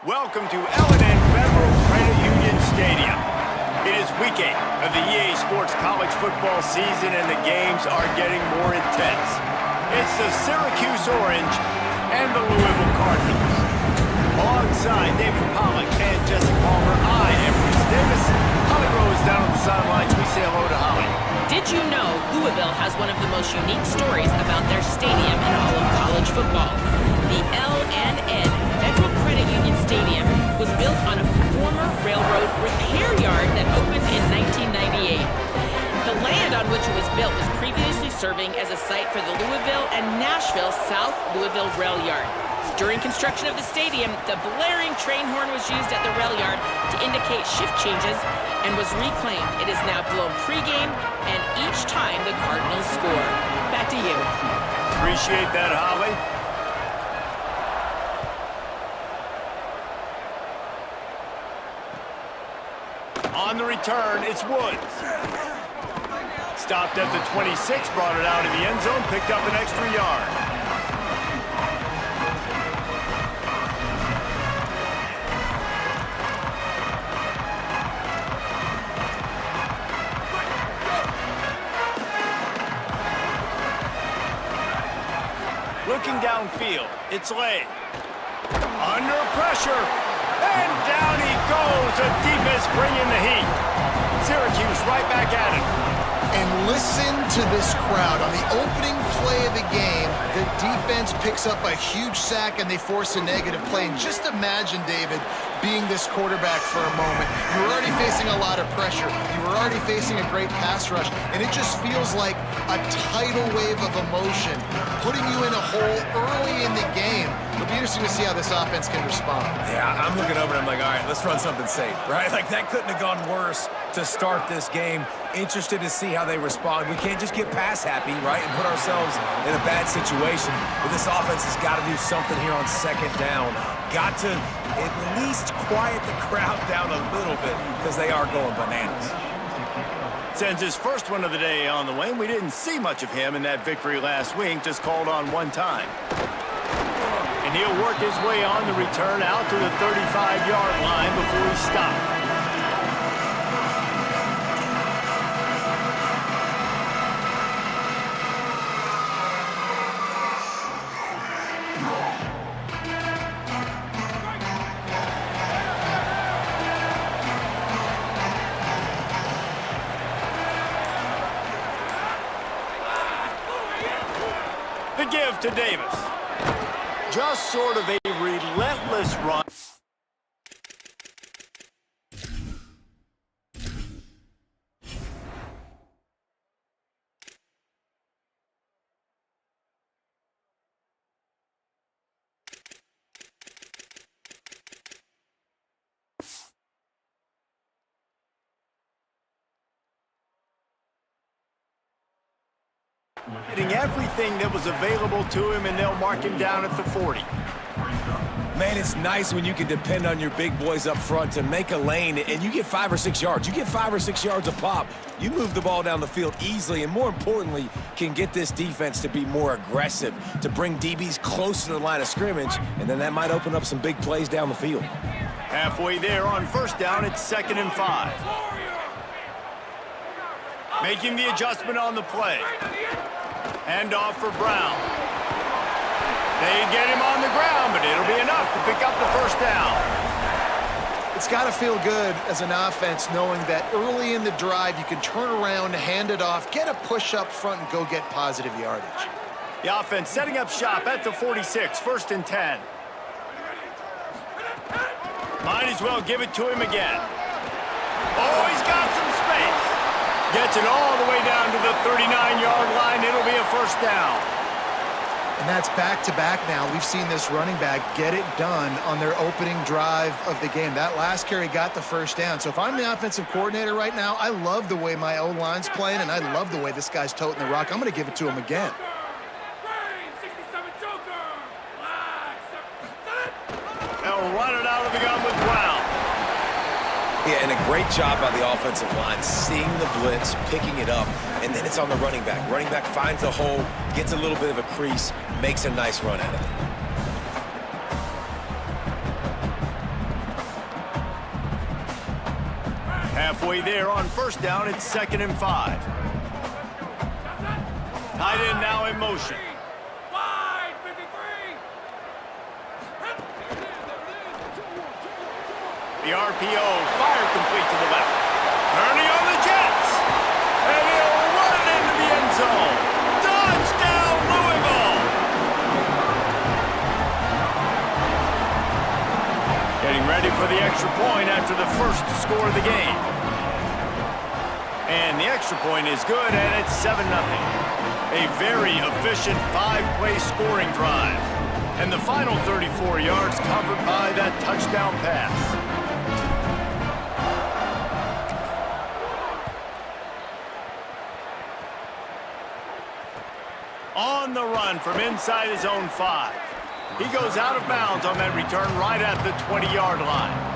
Welcome to L&N Federal Credit Union Stadium. It is week 8 of the EA Sports college football season, and the games are getting more intense. It's the Syracuse Orange and the Louisville Cardinals. Alongside David Pollack and Jesse Palmer, I am Bruce Davis. Holly Rose down on the sidelines. We say hello to Holly. Did you know Louisville has one of the most unique stories about their stadium in all of college football? The L&N Federal Credit Union Stadium was built on a former railroad repair yard that opened in 1998. The land on which it was built was previously serving as a site for the Louisville and Nashville South Louisville Rail Yard. During construction of the stadium, the blaring train horn was used at the rail yard to indicate shift changes and was reclaimed. It is now blown pregame and each time the Cardinals score. Back to you. Appreciate that, Holly. On the return, it's Woods. Stopped at the 26, brought it out of the end zone, picked up an extra yard. Looking downfield, it's Lay. Under pressure, and down he goes. The defense bringing the heat. Syracuse right back at it. And listen to this crowd. On the opening play of the game, the defense picks up a huge sack and they force a negative play. And just imagine, David, being this quarterback for a moment. You were already facing a lot of pressure. You were already facing a great pass rush. And it just feels like a tidal wave of emotion, putting you in a hole early in the game. It'll be interesting to see how this offense can respond. Yeah, I'm looking over and I'm like, all right, let's run something safe, right? Like, that couldn't have gone worse to start this game. Interested to see how they respond. We can't just get pass happy, right, and put ourselves in a bad situation. But this offense has got to do something here on second down. Got to at least quiet the crowd down a little bit because they are going bananas. Sends his first one of the day on the wing. We didn't see much of him in that victory last week, just called on one time. And he'll work his way on the return out to the 35-yard line before he stopped. The give to Davis. Just sort of a relentless run. Getting everything that was available to him, and they'll mark him down at the 40. Man, it's nice when you can depend on your big boys up front to make a lane, and you get 5 or 6 yards. You get 5 or 6 yards a pop. You move the ball down the field easily, and more importantly, can get this defense to be more aggressive, to bring DBs closer to the line of scrimmage, and then that might open up some big plays down the field. Halfway there on first down, it's 2nd and 5. Making the adjustment on the play. Hand off for Brown. They get him on the ground, but it'll be enough to pick up the first down. It's got to feel good as an offense knowing that early in the drive you can turn around, hand it off, get a push up front, and go get positive yardage. The offense setting up shop at the 46, 1st and 10. Might as well give it to him again. Oh, he's got some space. Gets it all the way down to the 39-yard line. It'll be a first down. And that's back-to-back now. We've seen this running back get it done on their opening drive of the game. That last carry got the first down. So if I'm the offensive coordinator right now, I love the way my O-line's playing, and I love the way this guy's toting the rock. I'm going to give it to him again. They'll run it out of the gun with Brown. Yeah, and a great job by the offensive line, seeing the blitz, picking it up, and then it's on the running back. Running back finds the hole, gets a little bit of a crease, makes a nice run at it. Halfway there on first down, it's 2nd and 5. Tight end now in motion. The RPO, fire complete to the left. Turning on the Jets. And he'll run it into the end zone. Touchdown, Louisville. Getting ready for the extra point after the first score of the game. And the extra point is good, and it's 7-0. A very efficient 5-play scoring drive. And the final 34 yards covered by that touchdown pass. On the run from inside his own 5. He goes out of bounds on that return right at the 20-yard line.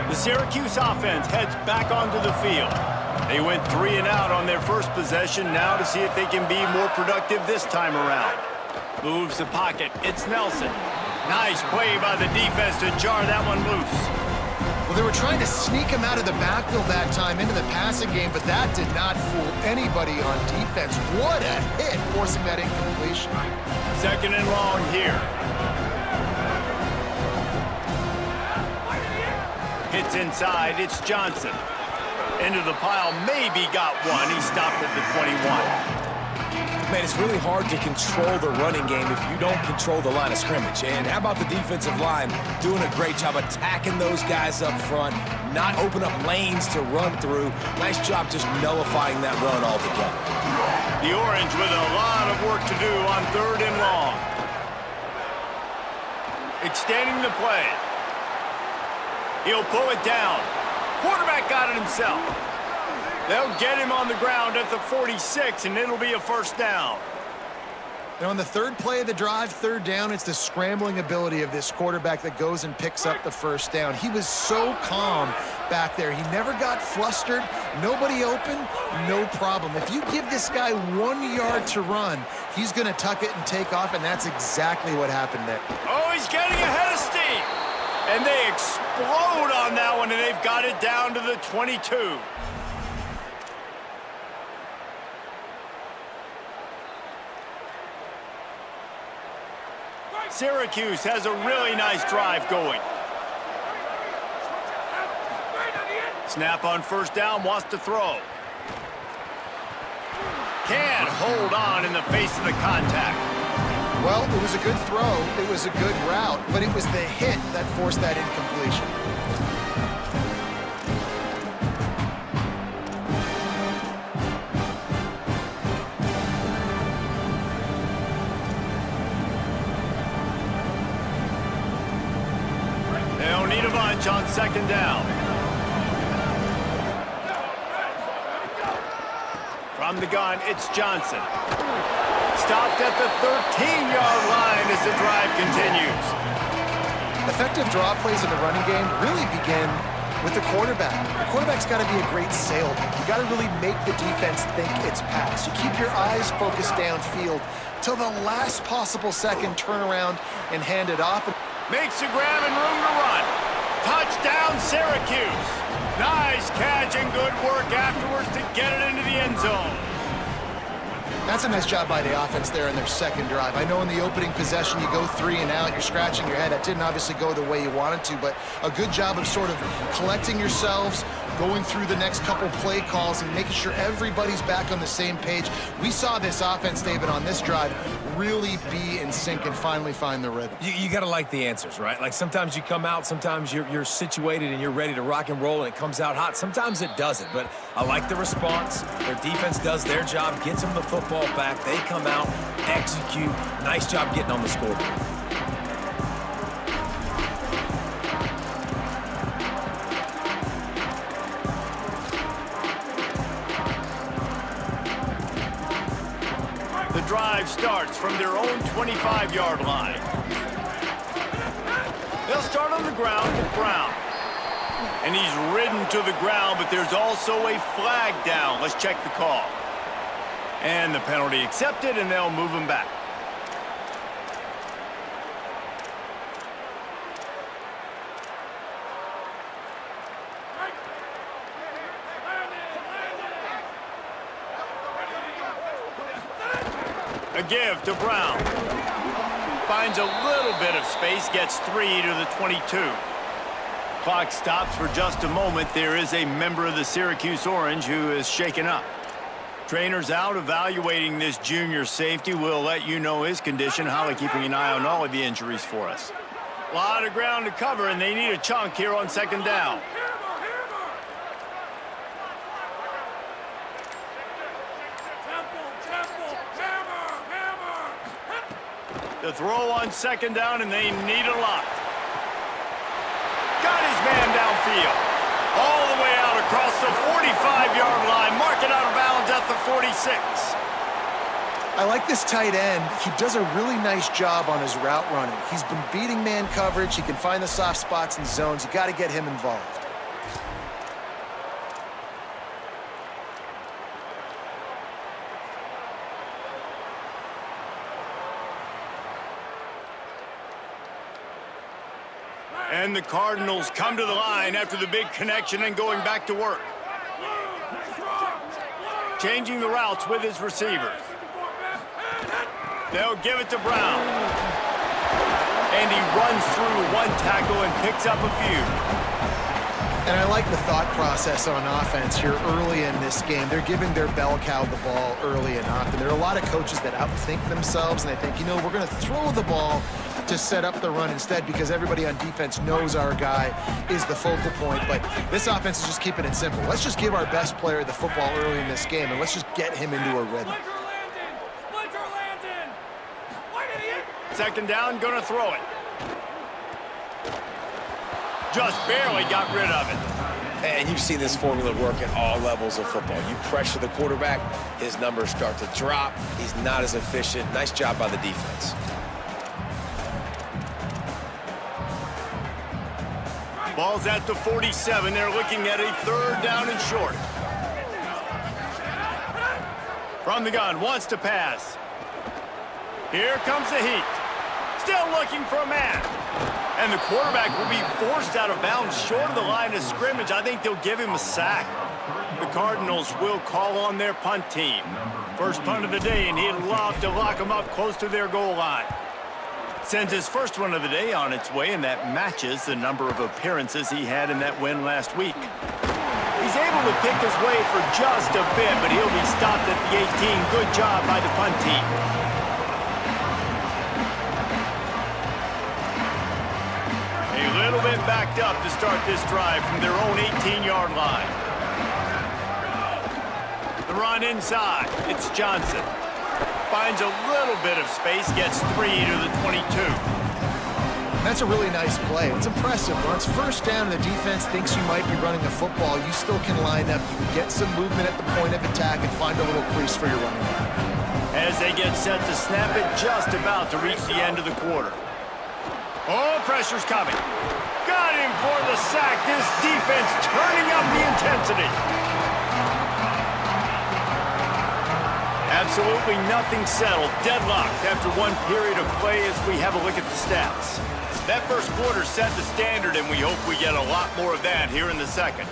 The Syracuse offense heads back onto the field. They went 3 and out on their first possession, now to see if they can be more productive this time around. Moves the pocket. It's Nelson. Nice play by the defense to jar that one loose. Well, they were trying to sneak him out of the backfield that time into the passing game, but that did not fool anybody on defense. What a hit, forcing that incompletion. 2nd and long here. Hits inside, it's Johnson. Into the pile, maybe got one. He stopped at the 21. Man, it's really hard to control the running game if you don't control the line of scrimmage. And how about the defensive line doing a great job attacking those guys up front, not open up lanes to run through. Nice job just nullifying that run altogether. The Orange with a lot of work to do on 3rd and long. Extending the play. He'll pull it down. Quarterback got it himself. They'll get him on the ground at the 46, and it'll be a first down. Now, on the 3rd play of the drive, 3rd down, it's the scrambling ability of this quarterback that goes and picks up the first down. He was so calm back there. He never got flustered. Nobody open, no problem. If you give this guy 1 yard to run, he's going to tuck it and take off, and that's exactly what happened there. Oh, he's getting ahead of steam. And they explode on that one, and they've got it down to the 22. Syracuse has a really nice drive going. Snap on first down, wants to throw. Can't hold on in the face of the contact. Well, it was a good throw, it was a good route, but it was the hit that forced that incompletion. They'll need a bunch on 2nd down. From the gun, it's Johnson. Stopped at the 13-yard line as the drive continues. Effective draw plays in the running game really begin with the quarterback. The quarterback's got to be a great salesman. You got to really make the defense think it's pass. You keep your eyes focused downfield till the last possible second, turn around and hand it off. Makes a grab and room to run. Touchdown, Syracuse. Nice catch and good work afterwards to get it into the end zone. That's a nice job by the offense there in their 2nd drive. I know in the opening possession you go 3 and out, you're scratching your head. That didn't obviously go the way you wanted to, but a good job of sort of collecting yourselves, going through the next couple play calls and making sure everybody's back on the same page. We saw this offense, David, on this drive really be in sync and finally find the rhythm. You got to like the answers, right? Like sometimes you come out, sometimes you're situated and you're ready to rock and roll and it comes out hot. Sometimes it doesn't, but I like the response. Their defense does their job, gets them the football back. They come out, execute. Nice job getting on the scoreboard. The drive starts from their own 25-yard line. They'll start on the ground with Brown. And he's ridden to the ground, but there's also a flag down. Let's check the call. And the penalty accepted, and they'll move him back. A give to Brown. Finds a little bit of space, gets 3 to the 22. Clock stops for just a moment. There is a member of the Syracuse Orange who is shaken up. Trainer's out evaluating this junior safety. We'll let you know his condition. Holly keeping an eye on all of the injuries for us. A lot of ground to cover, and they need a chunk here on second down. The throw on second down, and they need a lot. Got his man downfield. All the way out across the 45-yard line. Mark it out of bounds at the 46. I like this tight end. He does a really nice job on his route running. He's been beating man coverage. He can find the soft spots and zones. You got to get him involved. And the Cardinals come to the line after the big connection and going back to work. Changing the routes with his receivers. They'll give it to Brown. And he runs through one tackle and picks up a few. And I like the thought process on offense here early in this game. They're giving their bell cow the ball early and often. There are a lot of coaches that outthink themselves, and they think, you know, we're going to throw the ball to set up the run instead because everybody on defense knows our guy is the focal point. But this offense is just keeping it simple. Let's just give our best player the football early in this game, and let's just get him into a rhythm. Second down, gonna throw it. Just barely got rid of it. And you've seen this formula work at all levels of football. You pressure the quarterback, his numbers start to drop. He's not as efficient. Nice job by the defense. Ball's at the 47. They're looking at a third down and short. From the gun, wants to pass. Here comes the heat. Still looking for a man. And the quarterback will be forced out of bounds short of the line of scrimmage. I think they'll give him a sack. The Cardinals will call on their punt team. First punt of the day, and he'd love to lock him up close to their goal line. Sends his first one of the day on its way, and that matches the number of appearances he had in that win last week. He's able to pick his way for just a bit, but he'll be stopped at the 18. Good job by the punt team. A little bit backed up to start this drive from their own 18-yard line. The run inside. It's Johnson. Finds a little bit of space, gets 3 to the 22. That's a really nice play. It's impressive. Once first down and the defense thinks you might be running a football, you still can line up. You can get some movement at the point of attack and find a little crease for your running back. As they get set to snap it, just about to reach the end of the quarter. Oh, pressure's coming. Got him for the sack. This defense turning up the intensity. Absolutely nothing settled. Deadlocked after one period of play as we have a look at the stats. That first quarter set the standard, and we hope we get a lot more of that here in the second.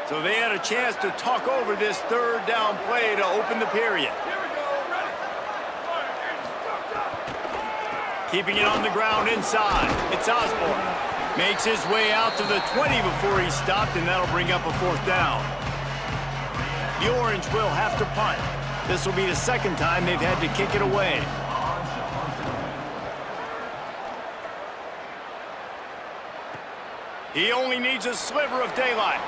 So they had a chance to talk over this third down play to open the period. Keeping it on the ground inside. It's Osborne. Makes his way out to the 20 before he's stopped, and that'll bring up a fourth down. The Orange will have to punt. This will be the second time they've had to kick it away. He only needs a sliver of daylight.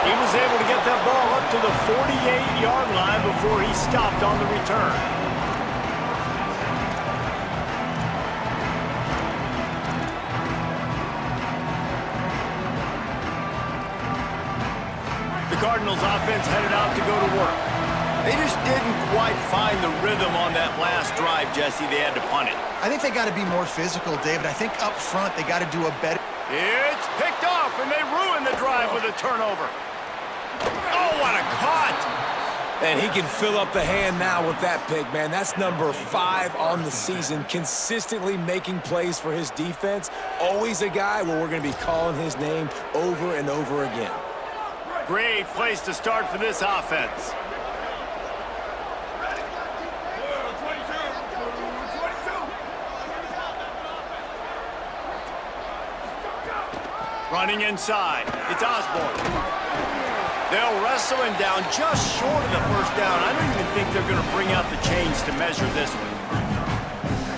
He was able to get that ball up to the 48-yard line before he stopped on the return. Cardinals offense headed out to go to work. They just didn't quite find the rhythm on that last drive, Jesse. They had to punt it. I think they got to be more physical, David. I think up front they got to do a better... It's picked off, and they ruined the drive with a turnover. Oh, what a cut! And he can fill up the hand now with that pick, man. That's number 5 on the season, consistently making plays for his defense. Always a guy where we're going to be calling his name over and over again. Great place to start for this offense. Running inside, it's Osborne. They'll wrestle him down just short of the first down. I don't even think they're going to bring out the chains to measure this one.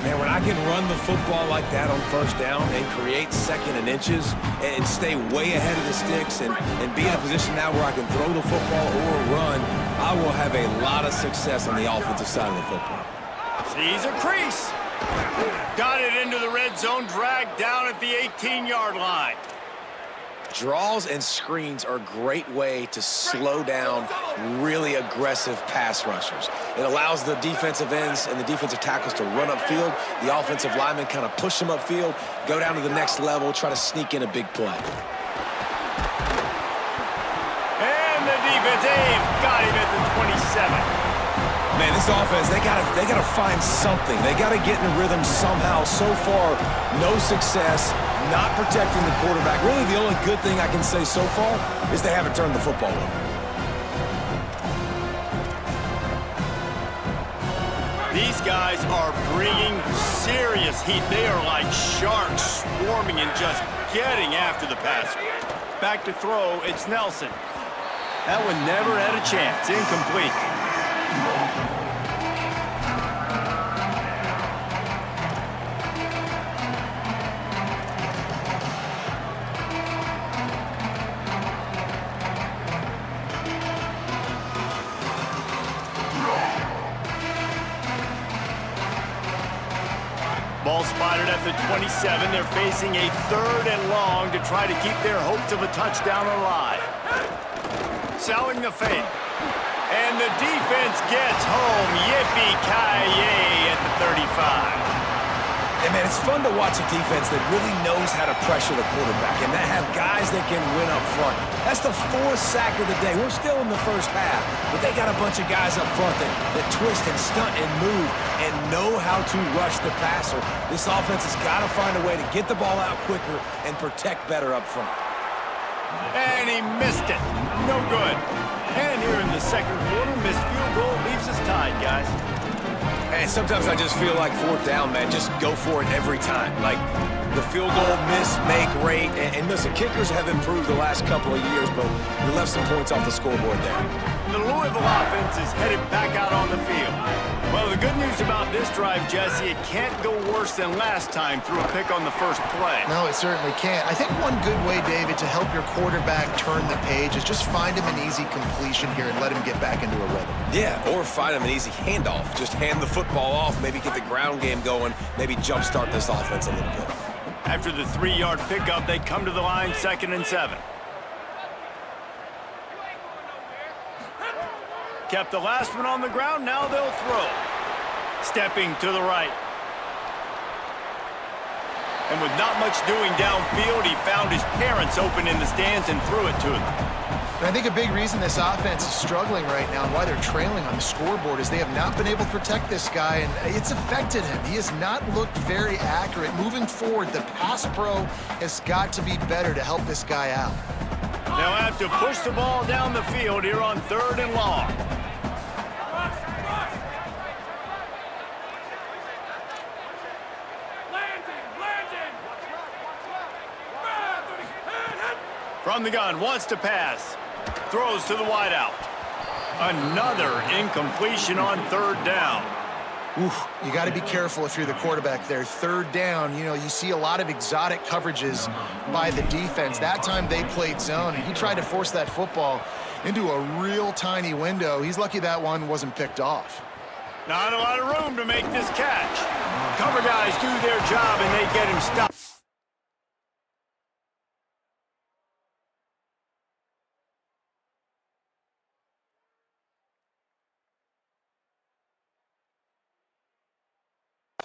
Man, when I can run the football like that on first down and create second and inches and stay way ahead of the sticks and be in a position now where I can throw the football or run, I will have a lot of success on the offensive side of the football. Sees a crease. Got it into the red zone, dragged down at the 18-yard line. Draws and screens are a great way to slow down really aggressive pass rushers. It allows the defensive ends and the defensive tackles to run upfield. The offensive linemen kind of push them upfield, go down to the next level, try to sneak in a big play. And the defense, got him at the 27. Man, this offense, they gotta find something. They gotta get in a rhythm somehow. So far, no success, not protecting the quarterback. Really, the only good thing I can say so far is they haven't turned the football over. These guys are bringing serious heat. They are like sharks swarming and just getting after the passer. Back to throw, it's Nelson. That one never had a chance. Incomplete. Ball spotted at the 27. They're facing a 3rd and long to try to keep their hopes of a touchdown alive. Selling the fake. And the defense gets home. Yippee-ki-yay at the 35. And, man, it's fun to watch a defense that really knows how to pressure the quarterback and that have guys that can win up front. That's the 4th sack of the day. We're still in the first half, but they got a bunch of guys up front that twist and stunt and move and know how to rush the passer. This offense has got to find a way to get the ball out quicker and protect better up front. And he missed it. No good. And here in the second quarter, missed field goal leaves us tied, guys. And sometimes I just feel like 4th down, man, just go for it every time. Like the field goal miss, make, rate. And listen, kickers have improved the last couple of years, but we left some points off the scoreboard there. The Louisville offense is headed back out on the field. Well, the good news about this drive, Jesse, it can't go worse than last time through a pick on the first play. No, it certainly can't. I think one good way, David, to help your quarterback turn the page is just find him an easy completion here and let him get back into a rhythm. Yeah, or find him an easy handoff. Just hand the football off, maybe get the ground game going, maybe jumpstart this offense a little bit. After the 3-yard pickup, they come to the line 2nd and 7. Kept the last one on the ground, now they'll throw. Stepping to the right. And with not much doing downfield, he found his parents open in the stands and threw it to them. And I think a big reason this offense is struggling right now and why they're trailing on the scoreboard is they have not been able to protect this guy, and it's affected him. He has not looked very accurate. Moving forward, the pass pro has got to be better to help this guy out. They'll have to push the ball down the field here on 3rd and long. From the gun, wants to pass. Throws to the wideout. Another incompletion on 3rd down. Oof, you got to be careful if you're the quarterback there. 3rd down, you see a lot of exotic coverages by the defense. That time they played zone, and he tried to force that football into a real tiny window. He's lucky that one wasn't picked off. Not a lot of room to make this catch. Cover guys do their job, and they get him stopped.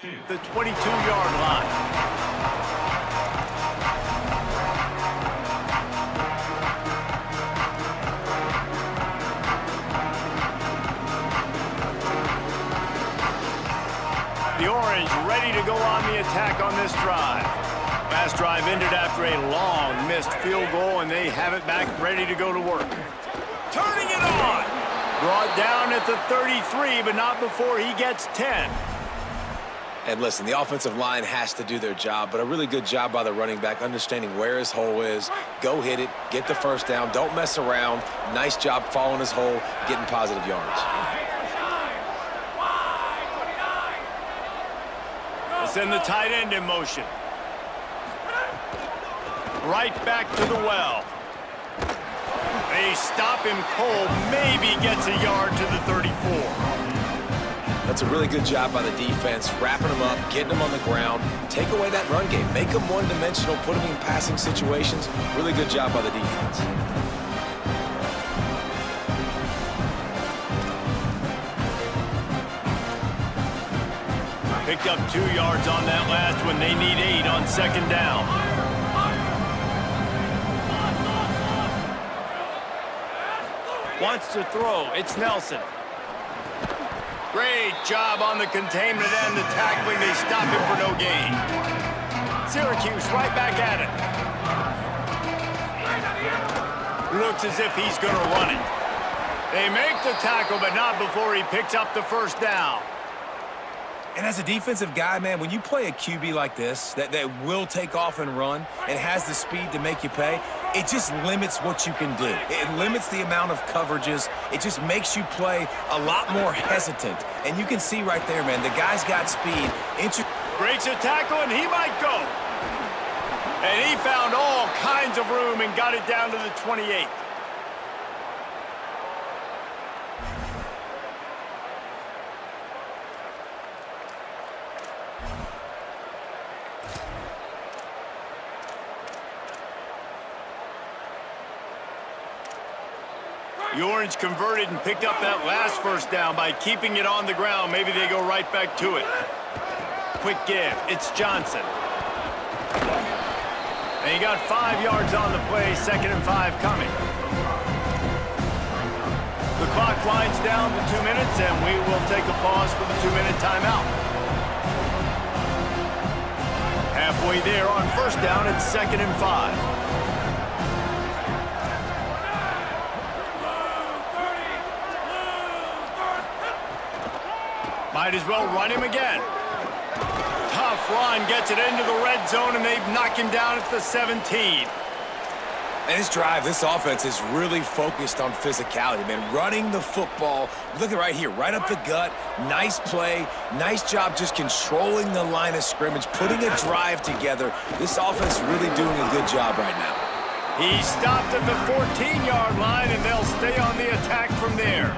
The 22-yard line. The Orange ready to go on the attack on this drive. Last drive ended after a long missed field goal, and they have it back ready to go to work. Turning it on! Brought down at the 33, but not before he gets 10. And listen, the offensive line has to do their job, but a really good job by the running back, understanding where his hole is. Go hit it, get the first down, don't mess around. Nice job following his hole, getting positive yards. Send the tight end in motion. Right back to the well. They stop him cold, maybe gets a yard to the 34. That's a really good job by the defense, wrapping them up, getting them on the ground. Take away that run game. Make them one-dimensional, put them in passing situations. Really good job by the defense. Picked up 2 yards on that last one. They need 8 on second down. Wants to throw. It's Nelson. Great job on the containment and the tackling. They stop him for no gain. Syracuse right back at it. Looks as if he's going to run it. They make the tackle, but not before he picks up the first down. And as a defensive guy, man, when you play a QB like this that will take off and run and has the speed to make you pay, it just limits what you can do. It limits the amount of coverages. It just makes you play a lot more hesitant. And you can see right there, man, the guy's got speed. Breaks a tackle, and he might go. And he found all kinds of room and got it down to the 28. The Orange converted and picked up that last first down by keeping it on the ground. Maybe they go right back to it. Quick give. It's Johnson. And he got 5 yards on the play. 2nd and 5 coming. The clock winds down to 2 minutes, and we will take a pause for the 2-minute timeout. Halfway there on first down, it's 2nd and 5. Might as well run him again. Tough run, gets it into the red zone, and they knock him down at the 17. And this drive, this offense is really focused on physicality, man. Running the football. Look at right here, right up the gut. Nice play. Nice job just controlling the line of scrimmage, putting a drive together. This offense really doing a good job right now. He stopped at the 14-yard line, and they'll stay on the attack from there.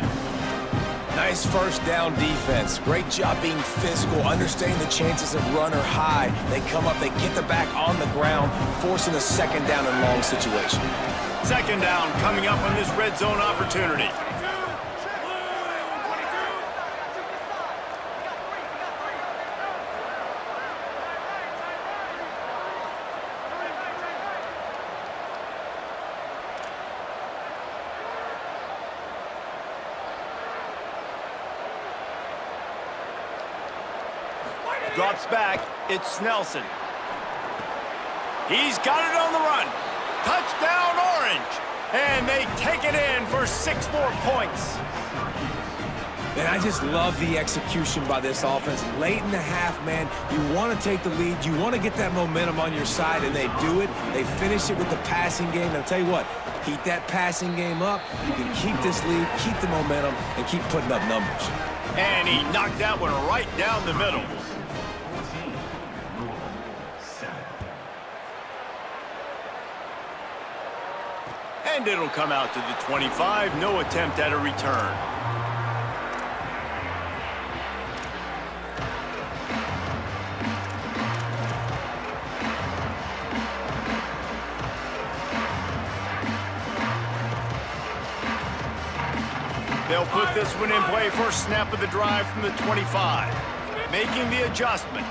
Nice first down defense. Great job being physical, understanding the chances of run are high. They come up, they get the back on the ground, forcing a second down and long situation. Second down coming up on this red zone opportunity. Drops back. It's Nelson. He's got it on the run. Touchdown, Orange. And they take it in for 6 more points. And I just love the execution by this offense. Late in the half, man, you want to take the lead. You want to get that momentum on your side, and they do it. They finish it with the passing game. And I'll tell you what, keep that passing game up. You can keep this lead, keep the momentum, and keep putting up numbers. And he knocked that one right down the middle. And it'll come out to the 25. No attempt at a return. They'll put this one in play. First snap of the drive from the 25. making the adjustment.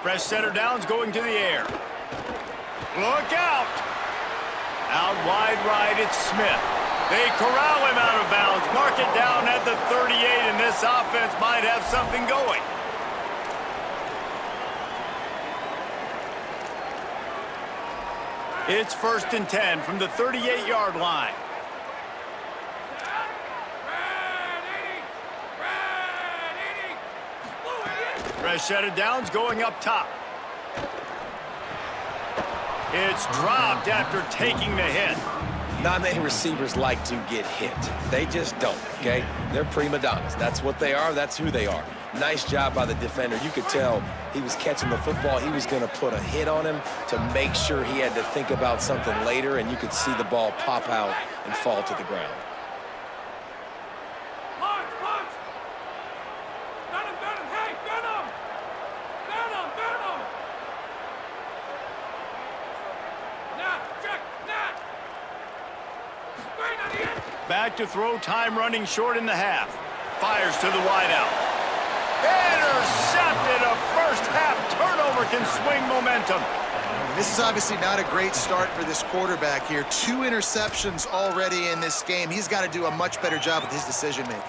Fresh center downs going to the air. Look out! Out wide right, it's Smith. They corral him out of bounds, mark it down at the 38, and this offense might have something going. It's 1st and 10 from the 38-yard line. Fresh set of downs going up top. It's dropped after taking the hit. Not many receivers like to get hit. They just don't, okay? They're prima donnas. That's what they are. That's who they are. Nice job by the defender. You could tell he was catching the football. He was going to put a hit on him to make sure he had to think about something later, and you could see the ball pop out and fall to the ground. Back to throw, time running short in the half. Fires to the wideout. Intercepted. A first half turnover can swing momentum. This is obviously not a great start for this quarterback here. 2 interceptions already in this game. He's got to do a much better job with his decision making.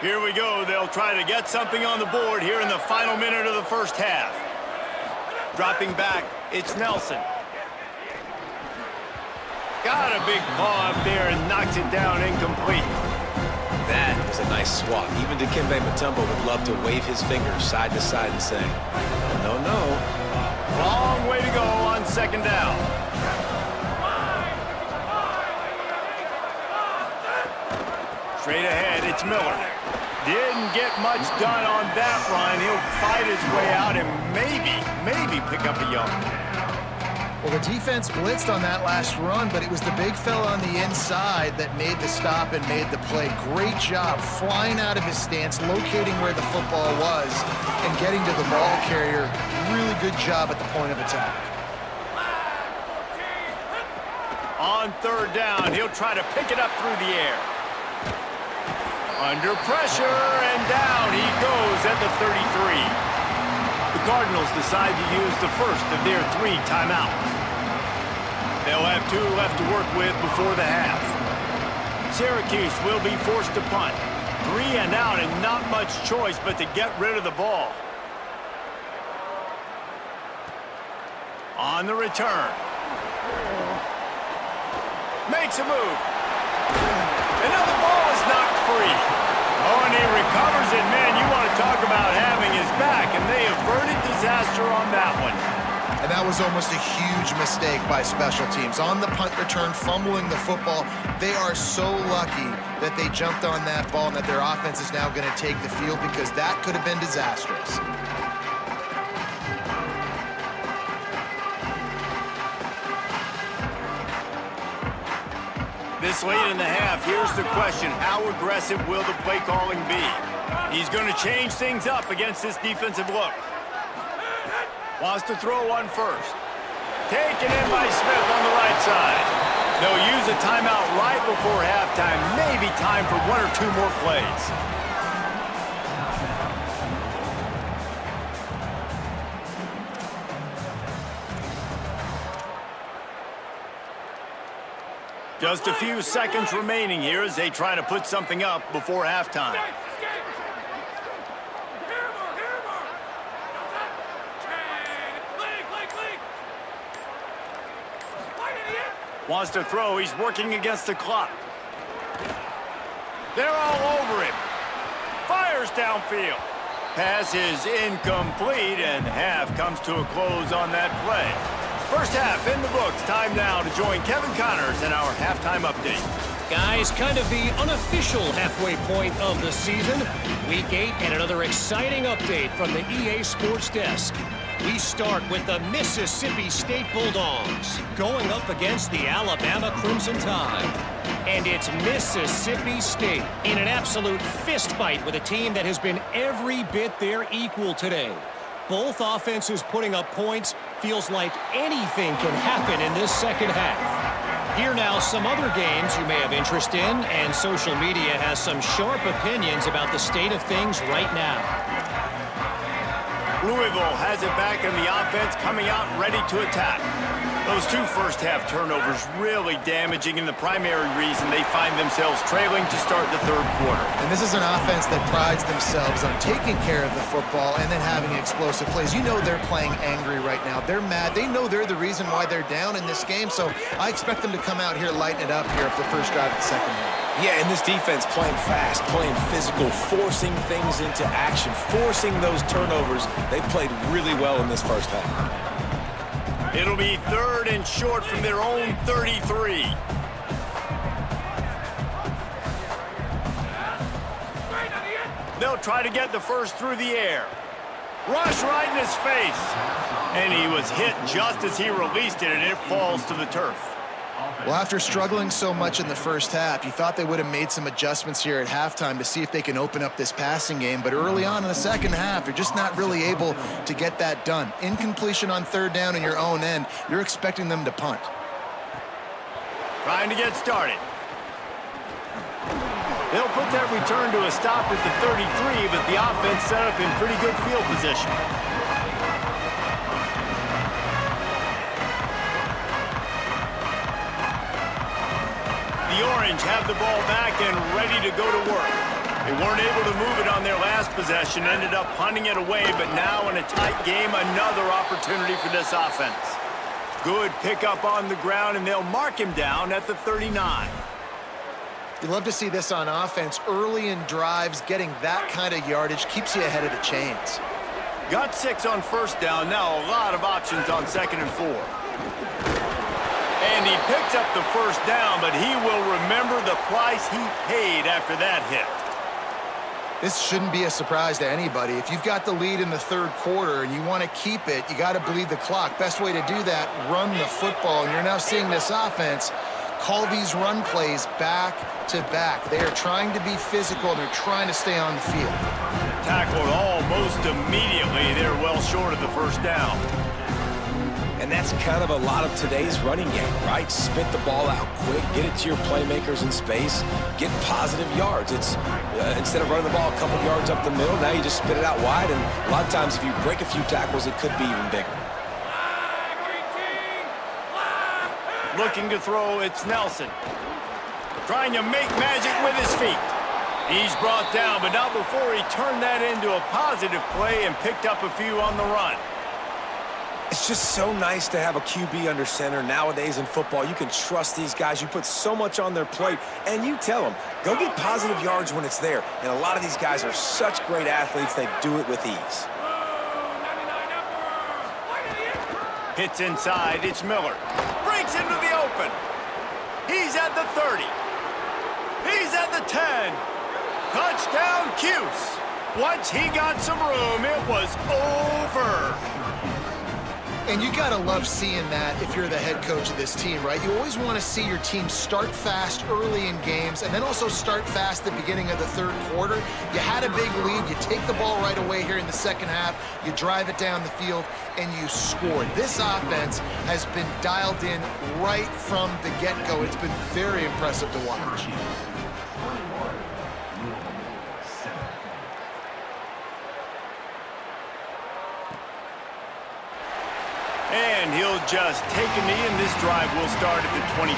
Here we go. They'll try to get something on the board here in the final minute of the first half. Dropping back, it's Nelson. Got a big paw up there and knocks it down incomplete. That was a nice swat. Even Dikembe Mutombo would love to wave his fingers side to side and say, no, no, no. Long way to go on 2nd down. Straight ahead, it's Miller. Didn't get much done on that run. He'll fight his way out and maybe pick up a yard. Well, the defense blitzed on that last run, but it was the big fella on the inside that made the stop and made the play. Great job flying out of his stance, locating where the football was, and getting to the ball carrier. Really good job at the point of attack. On 3rd down, he'll try to pick it up through the air. Under pressure, and down he goes at the 33. The Cardinals decide to use the first of their 3 timeouts. They'll have 2 left to work with before the half. Syracuse will be forced to punt. 3 and out, and not much choice but to get rid of the ball. On the return. Makes a move. Another ball is knocked free. Oh, and he recovers it. Man, you want to talk about having his back, and they averted disaster on that one. And that was almost a huge mistake by special teams. On the punt return, fumbling the football. They are so lucky that they jumped on that ball and that their offense is now going to take the field, because that could have been disastrous. This late in the half, here's the question. How aggressive will the play calling be? He's going to change things up against this defensive look. Wants to throw one first. Taken in by Smith on the right side. They'll use a timeout right before halftime. Maybe time for 1 or 2 more plays. Just a few seconds remaining here as they try to put something up before halftime. Wants to throw. He's working against the clock. They're all over him. Fires downfield. Pass is incomplete, and half comes to a close on that play. First half in the books. Time now to join Kevin Connors in our halftime update. Guys, kind of the unofficial halfway point of the season. Week 8 and another exciting update from the EA Sports Desk. We start with the Mississippi State Bulldogs going up against the Alabama Crimson Tide. And it's Mississippi State in an absolute fist fight with a team that has been every bit their equal today. Both offenses putting up points. Feels like anything can happen in this second half. Here now, some other games you may have interest in, and social media has some sharp opinions about the state of things right now. Louisville has it back in the offense, coming out ready to attack. Those two first-half turnovers really damaging, and the primary reason they find themselves trailing to start the third quarter. And this is an offense that prides themselves on taking care of the football and then having explosive plays. You know they're playing angry right now. They're mad. They know they're the reason why they're down in this game, so I expect them to come out here, lighten it up here for the first drive of the second half. Yeah, and this defense playing fast, playing physical, forcing things into action, forcing those turnovers. They played really well in this first half. It'll be 3rd and short from their own 33. They'll try to get the first through the air. Rush right in his face. And he was hit just as he released it, and it falls to the turf. Well, after struggling so much in the first half, you thought they would have made some adjustments here at halftime to see if they can open up this passing game. But early on in the second half, they're just not really able to get that done. Incompletion on 3rd down in your own end, you're expecting them to punt. Trying to get started. They'll put that return to a stop at the 33, but the offense set up in pretty good field position. The Orange have the ball back and ready to go to work. They weren't able to move it on their last possession, ended up punting it away, but now in a tight game, another opportunity for this offense. Good pickup on the ground, and they'll mark him down at the 39. You love to see this on offense. Early in drives, getting that kind of yardage keeps you ahead of the chains. Got 6 on 1st down, now a lot of options on 2nd and 4. And he picks up the 1st down, but he will remember the price he paid after that hit. This shouldn't be a surprise to anybody. If you've got the lead in the 3rd quarter and you want to keep it, you got to bleed the clock. Best way to do that, run the football. And you're now seeing this offense call these run plays back to back. They are trying to be physical, and they're trying to stay on the field. Tackled almost immediately. They're well short of the 1st down. And that's kind of a lot of today's running game, right? Spit the ball out quick, get it to your playmakers in space, get positive yards. It's instead of running the ball a couple yards up the middle, now you just spit it out wide, and a lot of times if you break a few tackles, it could be even bigger. Looking to throw, it's Nelson. Trying to make magic with his feet. He's brought down, but not before he turned that into a positive play and picked up a few on the run. It's just so nice to have a QB under center. Nowadays in football, you can trust these guys. You put so much on their plate, and you tell them, go get positive yards when it's there. And a lot of these guys are such great athletes, they do it with ease. Hits inside, it's Miller. Breaks into the open. He's at the 30. He's at the 10. Touchdown, Cuse. Once he got some room, it was over. And you got to love seeing that if you're the head coach of this team, right? You always want to see your team start fast early in games and then also start fast at the beginning of the 3rd quarter. You had a big lead. You take the ball right away here in the second half. You drive it down the field, and you scored. This offense has been dialed in right from the get-go. It's been very impressive to watch. And he'll just take a knee, and this drive will start at the 25.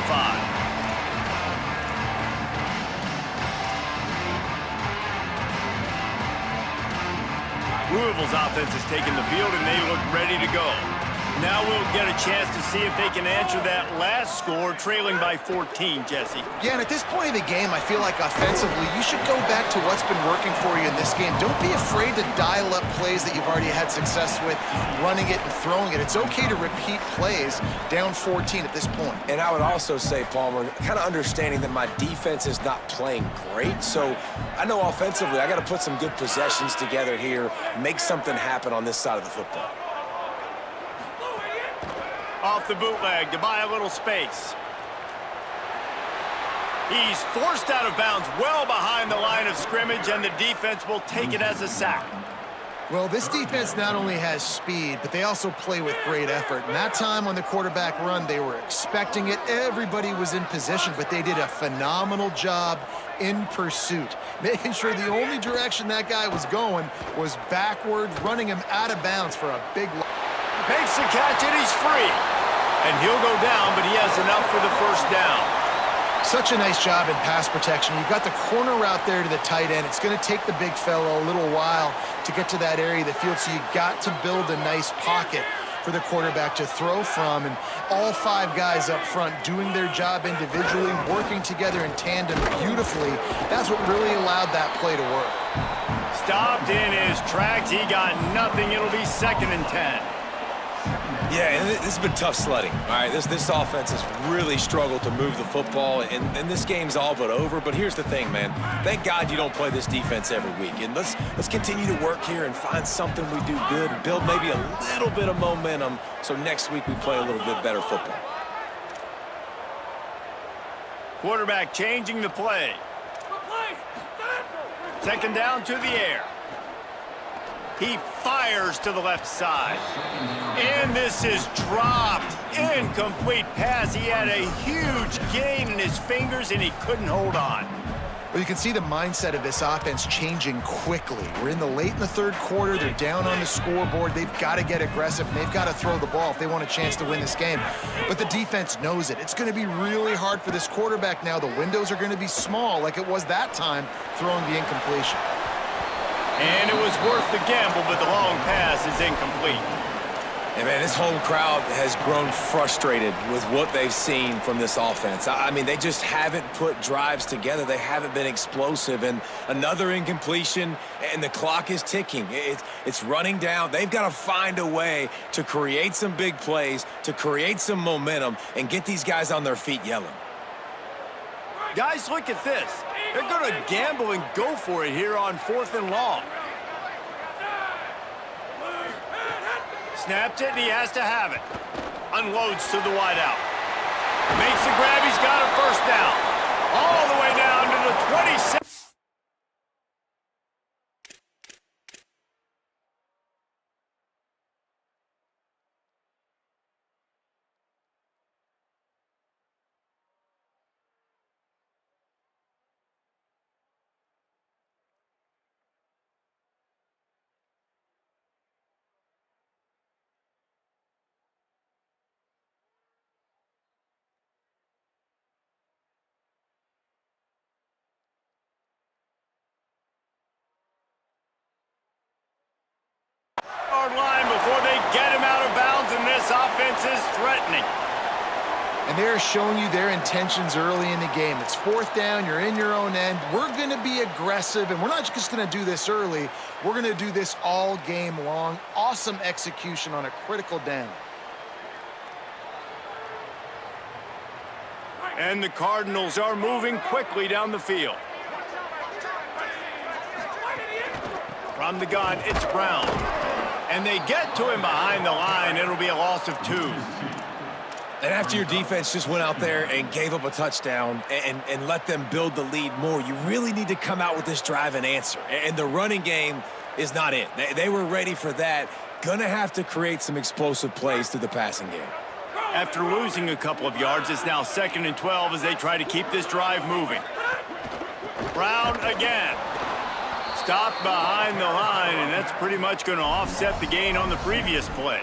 Louisville's offense has taken the field, and they look ready to go. Now we'll get a chance to see if they can answer that last score, trailing by 14, Jesse. Yeah, and at this point in the game, I feel like offensively, you should go back to what's been working for you in this game. Don't be afraid to dial up plays that you've already had success with, running it and throwing it. It's okay to repeat plays down 14 at this point. And I would also say, Palmer, kind of understanding that my defense is not playing great, so I know offensively I got to put some good possessions together here, make something happen on this side of the football. Off the bootleg to buy a little space. He's forced out of bounds well behind the line of scrimmage, and the defense will take it as a sack. Well, this defense not only has speed, but they also play with great effort. And that time on the quarterback run, they were expecting it. Everybody was in position, but they did a phenomenal job in pursuit, making sure the only direction that guy was going was backward, running him out of bounds for a big loss. Makes the catch, and he's free. And he'll go down, but he has enough for the first down. Such a nice job in pass protection. You've got the corner route there to the tight end. It's going to take the big fella a little while to get to that area of the field, so you've got to build a nice pocket for the quarterback to throw from. And all 5 guys up front doing their job individually, working together in tandem beautifully. That's what really allowed that play to work. Stopped in his tracks. He got nothing. It'll be 2nd and 10. Yeah, and this has been tough sledding. All right, this offense has really struggled to move the football, and this game's all but over. But here's the thing, man. Thank God you don't play this defense every week. And let's continue to work here and find something we do good and build maybe a little bit of momentum so next week we play a little bit better football. Quarterback changing the play. 2nd down to the air. He fires to the left side. And this is dropped. Incomplete pass. He had a huge gain in his fingers, and he couldn't hold on. Well, you can see the mindset of this offense changing quickly. We're in the late in the 3rd quarter. They're down on the scoreboard. They've got to get aggressive, and they've got to throw the ball if they want a chance to win this game. But the defense knows it. It's going to be really hard for this quarterback now. The windows are going to be small like it was that time throwing the incompletion. And it was worth the gamble, but the long pass is incomplete. And, man, this home crowd has grown frustrated with what they've seen from this offense. I mean, they just haven't put drives together. They haven't been explosive. And another incompletion, and the clock is ticking. It's running down. They've got to find a way to create some big plays, to create some momentum, and get these guys on their feet yelling. Guys, look at this. They're going to gamble and go for it here on 4th and long. Snaps it, and he has to have it. Unloads to the wideout. Makes the grab. He's got a first down. All the way down to the 27. Line before they get him out of bounds, and this offense is threatening. And they're showing you their intentions early in the game. It's 4th down, you're in your own end. We're going to be aggressive, and we're not just going to do this early. We're going to do this all game long. Awesome execution on a critical down. And the Cardinals are moving quickly down the field. From the gun, it's Brown. And they get to him behind the line. It'll be a loss of 2. And after your defense just went out there and gave up a touchdown and let them build the lead more, you really need to come out with this drive and answer. And the running game is not it. They were ready for that. Gonna have to create some explosive plays through the passing game. After losing a couple of yards, it's now 2nd and 12 as they try to keep this drive moving. Brown again. Stopped behind the line, and that's pretty much going to offset the gain on the previous play.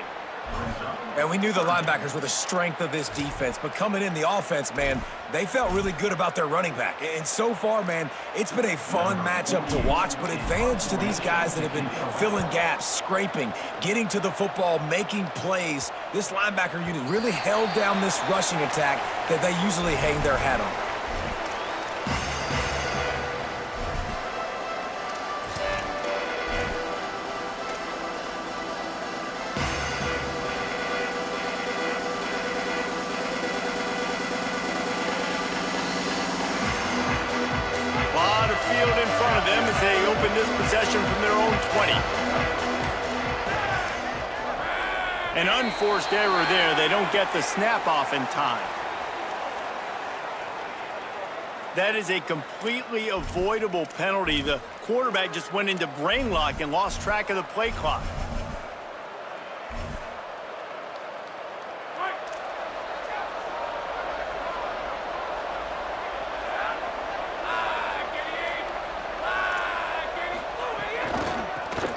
And we knew the linebackers were the strength of this defense, but coming in the offense, man, they felt really good about their running back. And so far, man, it's been a fun matchup to watch, but advantage to these guys that have been filling gaps, scraping, getting to the football, making plays. This linebacker unit really held down this rushing attack that they usually hang their hat on. Field in front of them as they open this possession from their own 20. An unforced error there. They don't get the snap off in time. That is a completely avoidable penalty. The quarterback just went into brain lock and lost track of the play clock.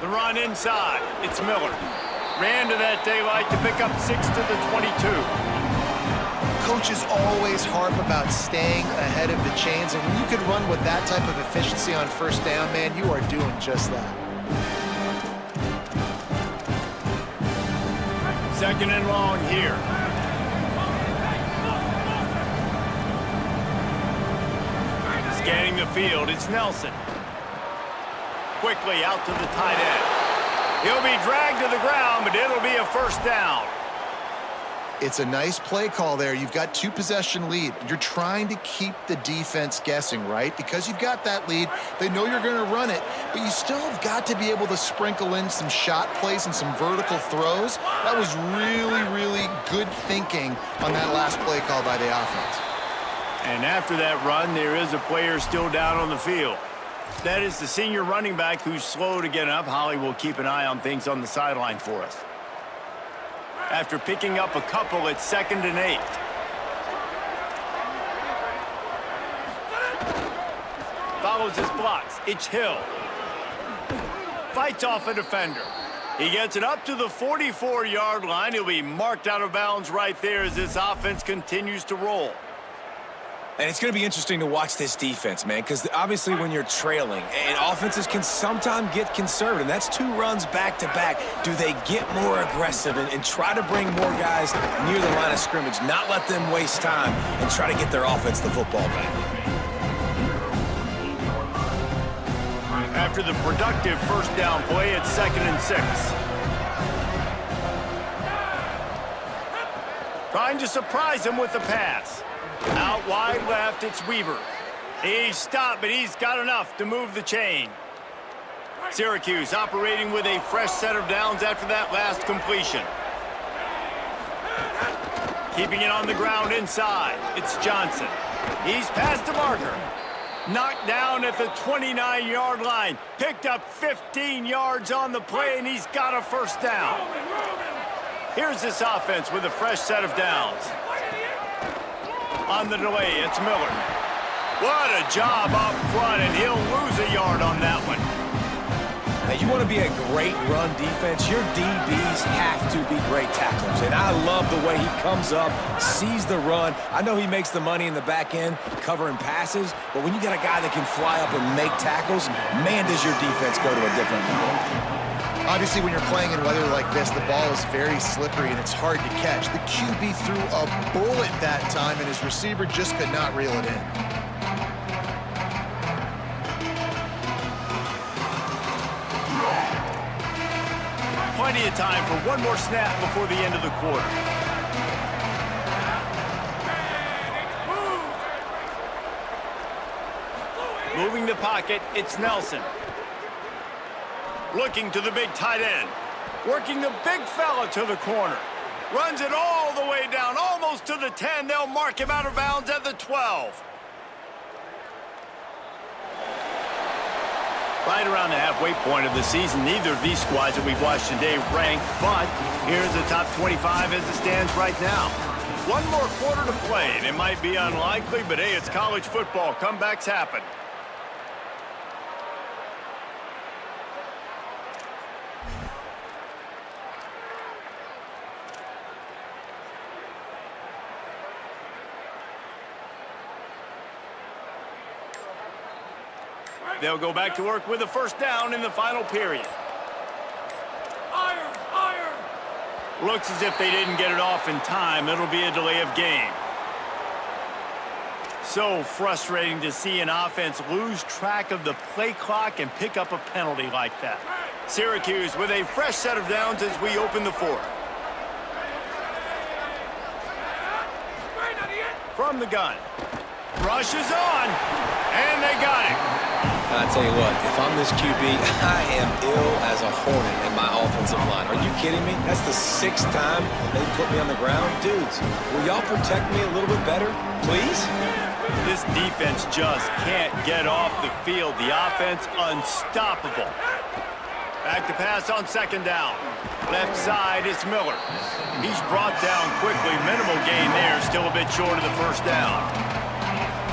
The run inside. It's Miller. Ran to that daylight to pick up 6 to the 22. Coaches always harp about staying ahead of the chains, and when you can run with that type of efficiency on first down, man, you are doing just that. Second and long here. Scanning the field, it's Nelson. Quickly out to the tight end. He'll be dragged to the ground, but it'll be a first down. It's a nice play call there. You've got 2-possession lead. You're trying to keep the defense guessing, right? Because you've got that lead, they know you're going to run it, but you still have got to be able to sprinkle in some shot plays and some vertical throws. That was really, really good thinking on that last play call by the offense. And after that run, there is a player still down on the field. That is the senior running back who's slow to get up. Holly will keep an eye on things on the sideline for us. After picking up a couple, it's 2nd and 8. Follows his blocks. It's Hill. Fights off a defender. He gets it up to the 44-yard line. He'll be marked out of bounds right there as this offense continues to roll. And it's going to be interesting to watch this defense, man, because obviously when you're trailing, and offenses can sometimes get conservative, and that's 2 runs back-to-back. Do they get more aggressive and try to bring more guys near the line of scrimmage, not let them waste time, and try to get their offense the football back? After the productive first down play, it's 2nd and 6. Trying to surprise him with the pass. Out wide left, it's Weaver. He's stopped, but he's got enough to move the chain. Syracuse operating with a fresh set of downs after that last completion. Keeping it on the ground inside, it's Johnson. He's past the marker. Knocked down at the 29-yard line. Picked up 15 yards on the play, and he's got a first down. Here's this offense with a fresh set of downs. On the delay, it's Miller. What a job up front, and he'll lose a yard on that one. Now, you want to be a great run defense, your DBs have to be great tacklers. And I love the way he comes up, sees the run. I know he makes the money in the back end covering passes, but when you got a guy that can fly up and make tackles, man, does your defense go to a different level. Obviously, when you're playing in weather like this, the ball is very slippery and it's hard to catch. The QB threw a bullet that time, and his receiver just could not reel it in. Plenty of time for one more snap before the end of the quarter. Moving the pocket, it's Nelson. Looking to the big tight end. Working the big fella to the corner. Runs it all the way down, almost to the 10. They'll mark him out of bounds at the 12. Right around the halfway point of the season, neither of these squads that we've watched today rank, but here's the top 25 as it stands right now. One more quarter to play, and it might be unlikely, but hey, it's college football. Comebacks happen. They'll go back to work with a first down in the final period. Looks as if they didn't get it off in time. It'll be a delay of game. So frustrating to see an offense lose track of the play clock and pick up a penalty like that. Syracuse with a fresh set of downs as we open the fourth. From the gun. Rushes on. And they got it. I tell you what, if I'm this QB, I am ill as a hornet in my offensive line. Are you kidding me? That's the 6th time they put me on the ground. Dudes, will y'all protect me a little bit better, please? This defense just can't get off the field. The offense unstoppable. Back to pass on second down. Left side, it's Miller. He's brought down quickly. Minimal gain there, still a bit short of the first down.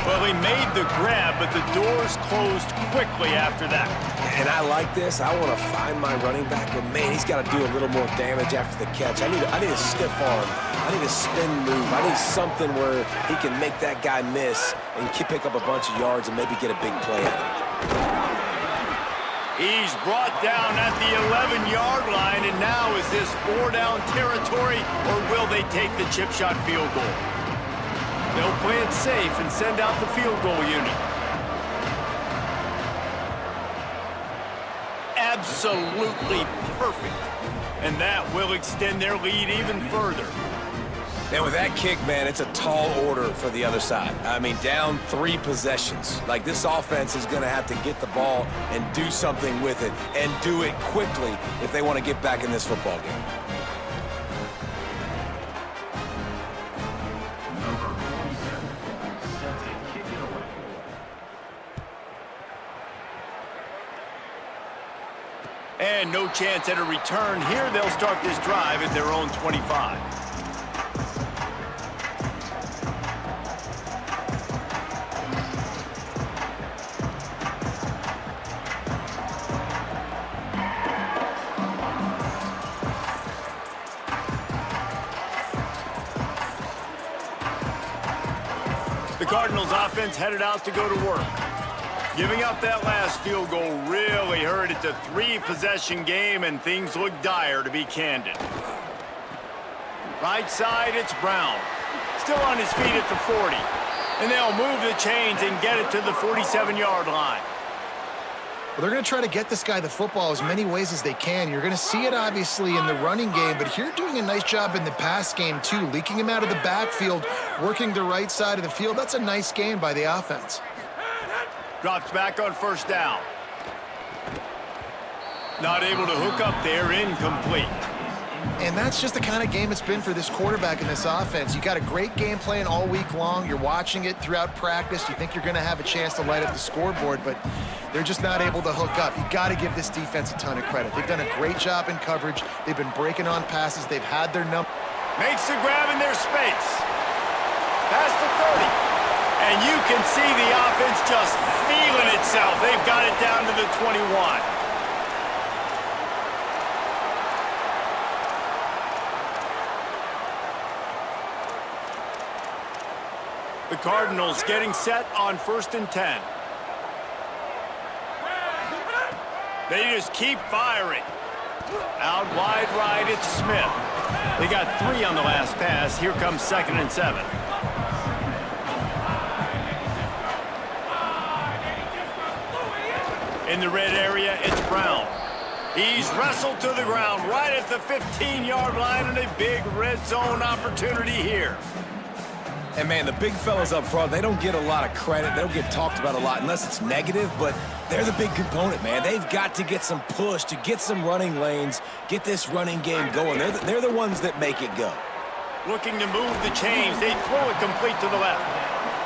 Well, he made the grab, but the doors closed quickly after that. And I like this. I want to find my running back, but man, he's got to do a little more damage after the catch. I need a stiff arm. I need a spin move. I need something where he can make that guy miss and pick up a bunch of yards and maybe get a big play out of it. He's brought down at the 11-yard line, and now is this 4-down territory, or will they take the chip shot field goal? They'll play it safe and send out the field goal unit. Absolutely perfect. And that will extend their lead even further. And with that kick, man, it's a tall order for the other side. I mean, down 3 possessions. Like, this offense is going to have to get the ball and do something with it, and do it quickly if they want to get back in this football game. And no chance at a return here. They'll start this drive at their own 25. The Cardinals offense headed out to go to work. Giving up that last field goal really hurt. It's a 3-possession game, and things look dire, to be candid. Right side, it's Brown. Still on his feet at the 40. And they'll move the chains and get it to the 47-yard line. Well, they're going to try to get this guy the football as many ways as they can. You're going to see it, obviously, in the running game, but here doing a nice job in the pass game, too. Leaking him out of the backfield, working the right side of the field. That's a nice game by the offense. Drops back on first down. Not able to hook up there, incomplete. And that's just the kind of game it's been for this quarterback in this offense. You got a great game plan all week long. You're watching it throughout practice. You think you're going to have a chance to light up the scoreboard, but they're just not able to hook up. You got to give this defense a ton of credit. They've done a great job in coverage. They've been breaking on passes. They've had their number. Makes the grab in their space. Past the 30. And you can see the offense just feeling itself. They've got it down to the 21. The Cardinals getting set on 1st and 10. They just keep firing. Out wide right, it's Smith. They got 3 on the last pass. Here comes 2nd and 7. In the red area, it's Brown. He's wrestled to the ground right at the 15-yard line, and a big red zone opportunity here. And, man, the big fellas up front, they don't get a lot of credit. They don't get talked about a lot unless it's negative, but they're the big component, man. They've got to get some push, to get some running lanes, get this running game going. They're the ones that make it go. Looking to move the chains. They throw it complete to the left.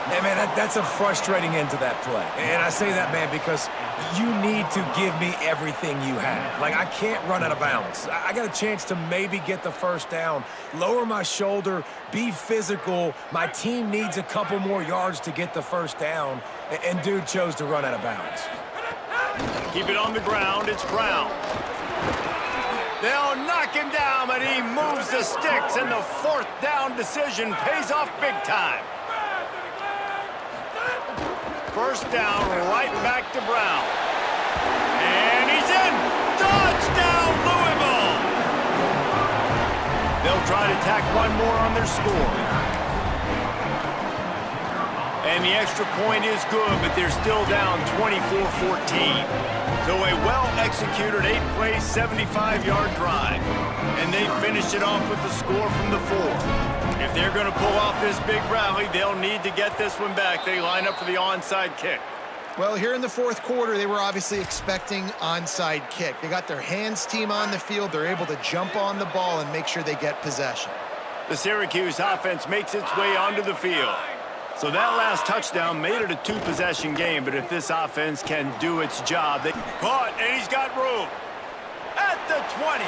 And, man, that's a frustrating end to that play. And I say that, man, because you need to give me everything you have. Like, I can't run out of bounds. I got a chance to maybe get the first down, lower my shoulder, be physical. My team needs a couple more yards to get the first down, and dude chose to run out of bounds. Keep it on the ground. It's Brown. They'll knock him down, but he moves the sticks, and the 4th down decision pays off big time. First down, right back to Brown. And he's in! Touchdown, Louisville! They'll try to tack one more on their score. And the extra point is good, but they're still down 24-14. So a well-executed 8-play, 75-yard drive. And they finished it off with the score from the 4. If they're going to pull off this big rally, they'll need to get this one back. They line up for the onside kick. Well, here in the 4th quarter, they were obviously expecting onside kick. They got their hands team on the field. They're able to jump on the ball and make sure they get possession. The Syracuse offense makes its way onto the field. So that last touchdown made it a two-possession game, but if this offense can do its job, they caught, and he's got room. At the 20.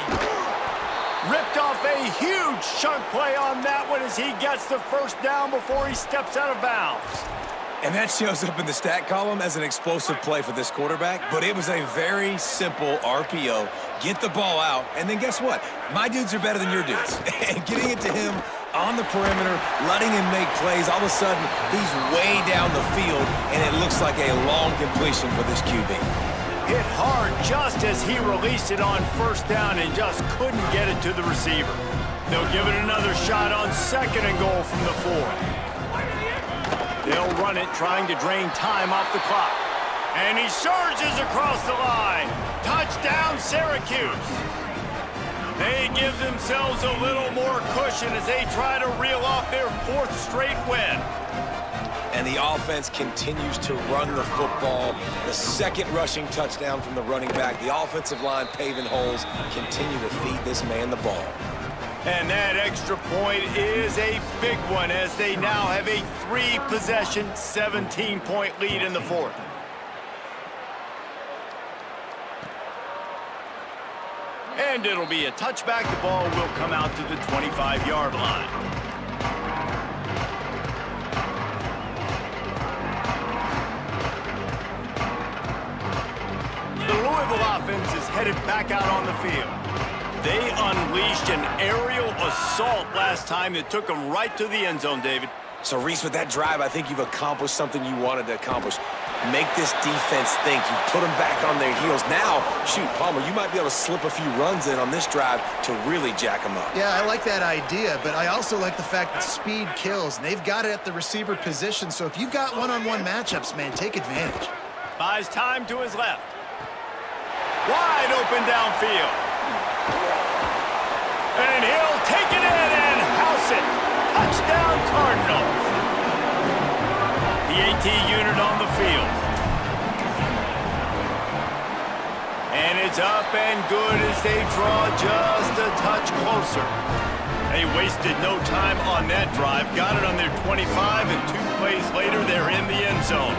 Ripped off a huge chunk play on that one as he gets the first down before he steps out of bounds. And that shows up in the stat column as an explosive play for this quarterback, but it was a very simple RPO. Get the ball out, and then guess what? My dudes are better than your dudes. And getting it to him on the perimeter, letting him make plays, all of a sudden, he's way down the field, and it looks like a long completion for this QB. Hit hard just as he released it on first down and just couldn't get it to the receiver. They'll give it another shot on 2nd and goal from the 4. They'll run it, trying to drain time off the clock. And he surges across the line. Touchdown, Syracuse. They give themselves a little more cushion as they try to reel off their 4th straight win. And the offense continues to run the football. The 2nd rushing touchdown from the running back. The offensive line paving holes. Continue to feed this man the ball. And that extra point is a big one as they now have a 3-possession, 17-point lead in the 4th. And it'll be a touchback. The ball will come out to the 25-yard line. The Louisville offense is headed back out on the field. They unleashed an aerial assault last time that took them right to the end zone, David. So, Reese, with that drive, I think you've accomplished something you wanted to accomplish. Make this defense think. You put them back on their heels. Now, shoot, Palmer, you might be able to slip a few runs in on this drive to really jack them up. Yeah, I like that idea, but I also like the fact that speed kills, and they've got it at the receiver position. So if you've got one-on-one matchups, man, take advantage. Buys time to his left. Wide open downfield. And he'll take it in and house it. Touchdown, Cardinals. The AT unit on the field. And it's up and good as they draw just a touch closer. They wasted no time on that drive. Got it on their 25, and 2 plays later, they're in the end zone.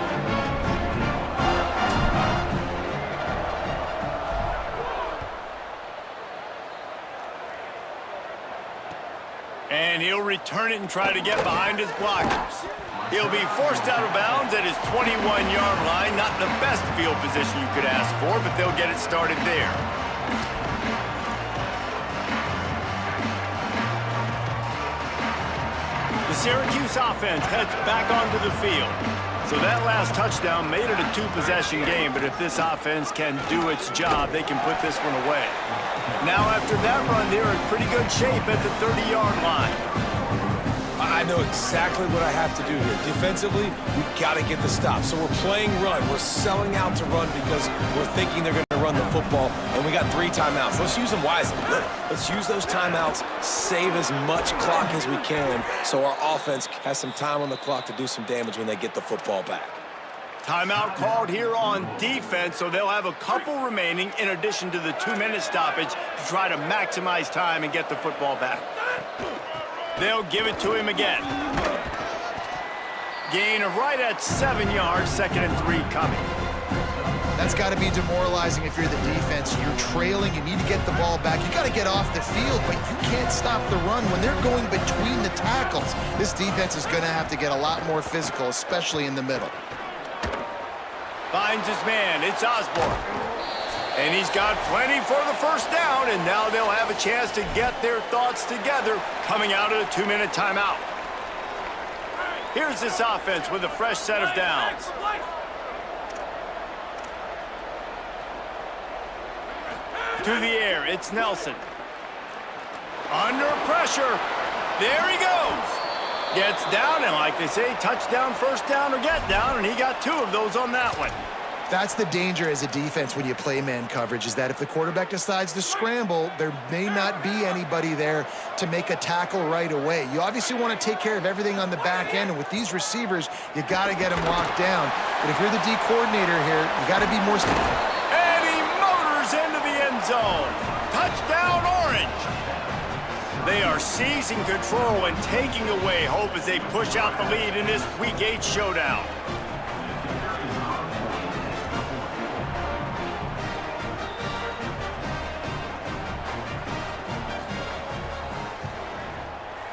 And he'll return it and try to get behind his blockers. He'll be forced out of bounds at his 21-yard line. Not the best field position you could ask for, but they'll get it started there. The Syracuse offense heads back onto the field. So that last touchdown made it a 2-possession game, but if this offense can do its job, they can put this one away. Now after that run, they're in pretty good shape at the 30-yard line. I know exactly what I have to do here. Defensively, we've got to get the stop. So we're playing run. We're selling out to run because we're thinking they're going to run the football, and we got 3 timeouts. Let's use them wisely. Let's use those timeouts, save as much clock as we can so our offense has some time on the clock to do some damage when they get the football back. Timeout called here on defense, so they'll have a couple remaining in addition to the 2-minute stoppage to try to maximize time and get the football back. They'll give it to him again. Gain of right at 7 yards, 2nd and 3 coming. That's got to be demoralizing if you're the defense. You're trailing, you need to get the ball back. You got to get off the field, but you can't stop the run when they're going between the tackles. This defense is going to have to get a lot more physical, especially in the middle. Finds his man, it's Osborne. And he's got plenty for the first down, and now they'll have a chance to get their thoughts together coming out of a 2-minute timeout. Here's this offense with a fresh set of downs. To the air, it's Nelson. Under pressure. There he goes. Gets down, and like they say, touchdown, first down, or get down, and he got 2 of those on that one. That's the danger as a defense when you play man coverage, is that if the quarterback decides to scramble, there may not be anybody there to make a tackle right away. You obviously want to take care of everything on the back end, and with these receivers, you got to get them locked down. But if you're the D coordinator here, you got to be more... And he motors into the end zone. Touchdown, Orange. They are seizing control and taking away hope as they push out the lead in this Week 8 showdown.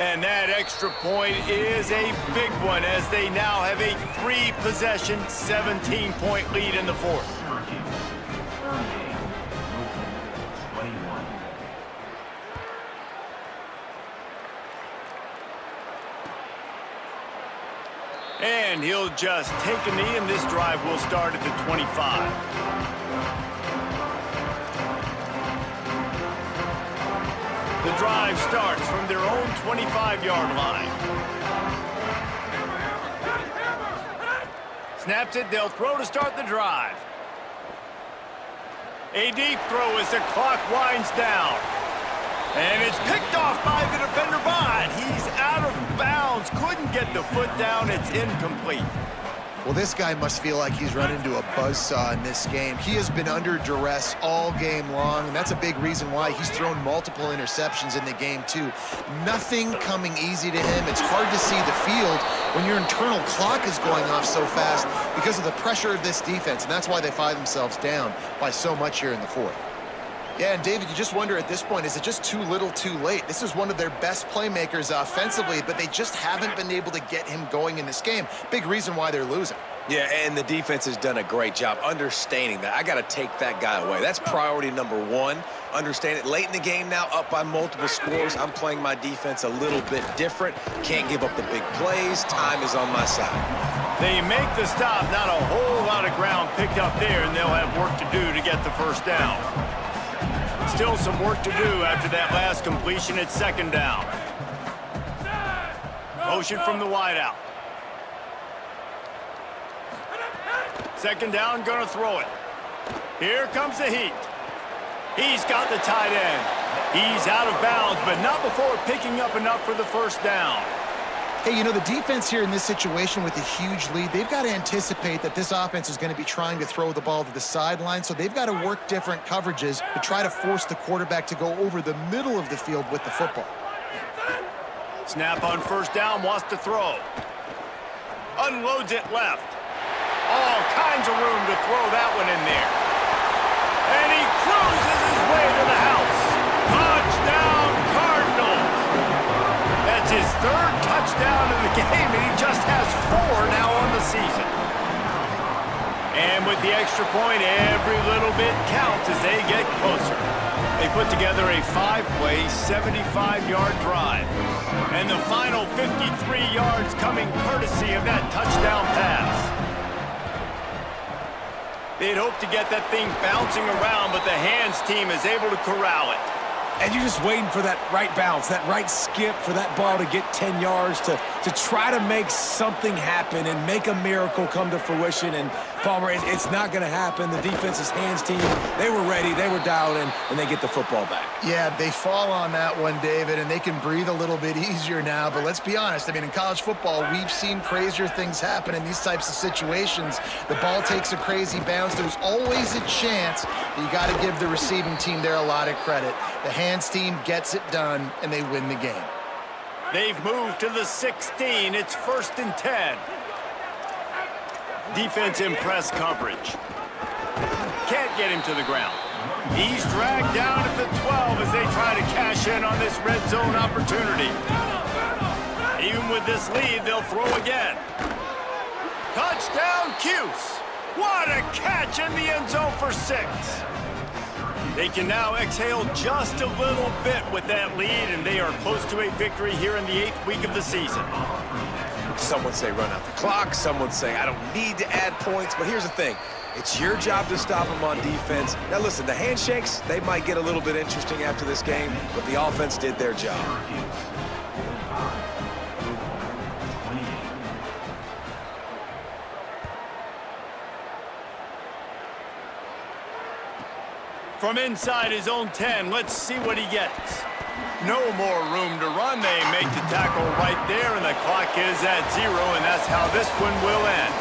And that extra point is a big one as they now have a 3-possession, 17-point lead in the fourth. And he'll just take a knee, and this drive will start at the 25. The drive starts from their own 25-yard line. Snaps it, they'll throw to start the drive. A deep throw as the clock winds down. And it's picked off by the defender, but he's out of bounds. Couldn't get the foot down, it's incomplete. Well, this guy must feel like he's run into a buzzsaw in this game. He has been under duress all game long, and that's a big reason why he's thrown multiple interceptions in the game, too. Nothing coming easy to him. It's hard to see the field when your internal clock is going off so fast because of the pressure of this defense, and that's why they find themselves down by so much here in the fourth. Yeah, and David, you just wonder at this point, is it just too little too late? This is one of their best playmakers offensively, but they just haven't been able to get him going in this game. Big reason why they're losing. Yeah, and the defense has done a great job understanding that. I got to take that guy away. That's priority number one. Understand it. Late in the game now, up by multiple scores. I'm playing my defense a little bit different. Can't give up the big plays. Time is on my side. They make the stop. Not a whole lot of ground picked up there, and they'll have work to do to get the first down. Still some work to do after that last completion at second down. Motion from the wideout. Second down, gonna throw it. Here comes the heat. He's got the tight end. He's out of bounds, but not before picking up enough for the first down. Hey, you know, the defense here in this situation with a huge lead, they've got to anticipate that this offense is going to be trying to throw the ball to the sideline, so they've got to work different coverages to try to force the quarterback to go over the middle of the field with the football. Snap on first down, wants to throw. Unloads it left. All kinds of room to throw that one in there. And he cruises his way to the house. Touchdown, Cardinals. That's his third touchdown in the game, and he just has 4 now on the season. And with the extra point, every little bit counts as they get closer. They put together a 5-play, 75-yard drive. And the final 53 yards coming courtesy of that touchdown pass. They'd hoped to get that thing bouncing around, but the hands team is able to corral it. And you're just waiting for that right bounce, that right skip for that ball to get 10 yards to try to make something happen and make a miracle come to fruition. And, Palmer, it's not going to happen. The defense's hands team, they were ready, they were dialed in, and they get the football back. Yeah, they fall on that one, David, and they can breathe a little bit easier now. But let's be honest, I mean, in college football, we've seen crazier things happen in these types of situations. The ball takes a crazy bounce. There's always a chance, but you got to give the receiving team there a lot of credit. The hands team gets it done, and they win the game. They've moved to the 16. It's 1st and 10. Defense in press coverage. Can't get him to the ground. He's dragged down at the 12 as they try to cash in on this red zone opportunity. Even with this lead, they'll throw again. Touchdown, Cuse. What a catch in the end zone for 6. They can now exhale just a little bit with that lead, and they are close to a victory here in the 8th week of the season. Some would say run out the clock. Some would say I don't need to add points. But here's the thing. It's your job to stop them on defense. Now, listen, the handshakes, they might get a little bit interesting after this game, but the offense did their job. From inside his own 10, let's see what he gets. No more room to run. They make the tackle right there, and the clock is at 0, and that's how this one will end.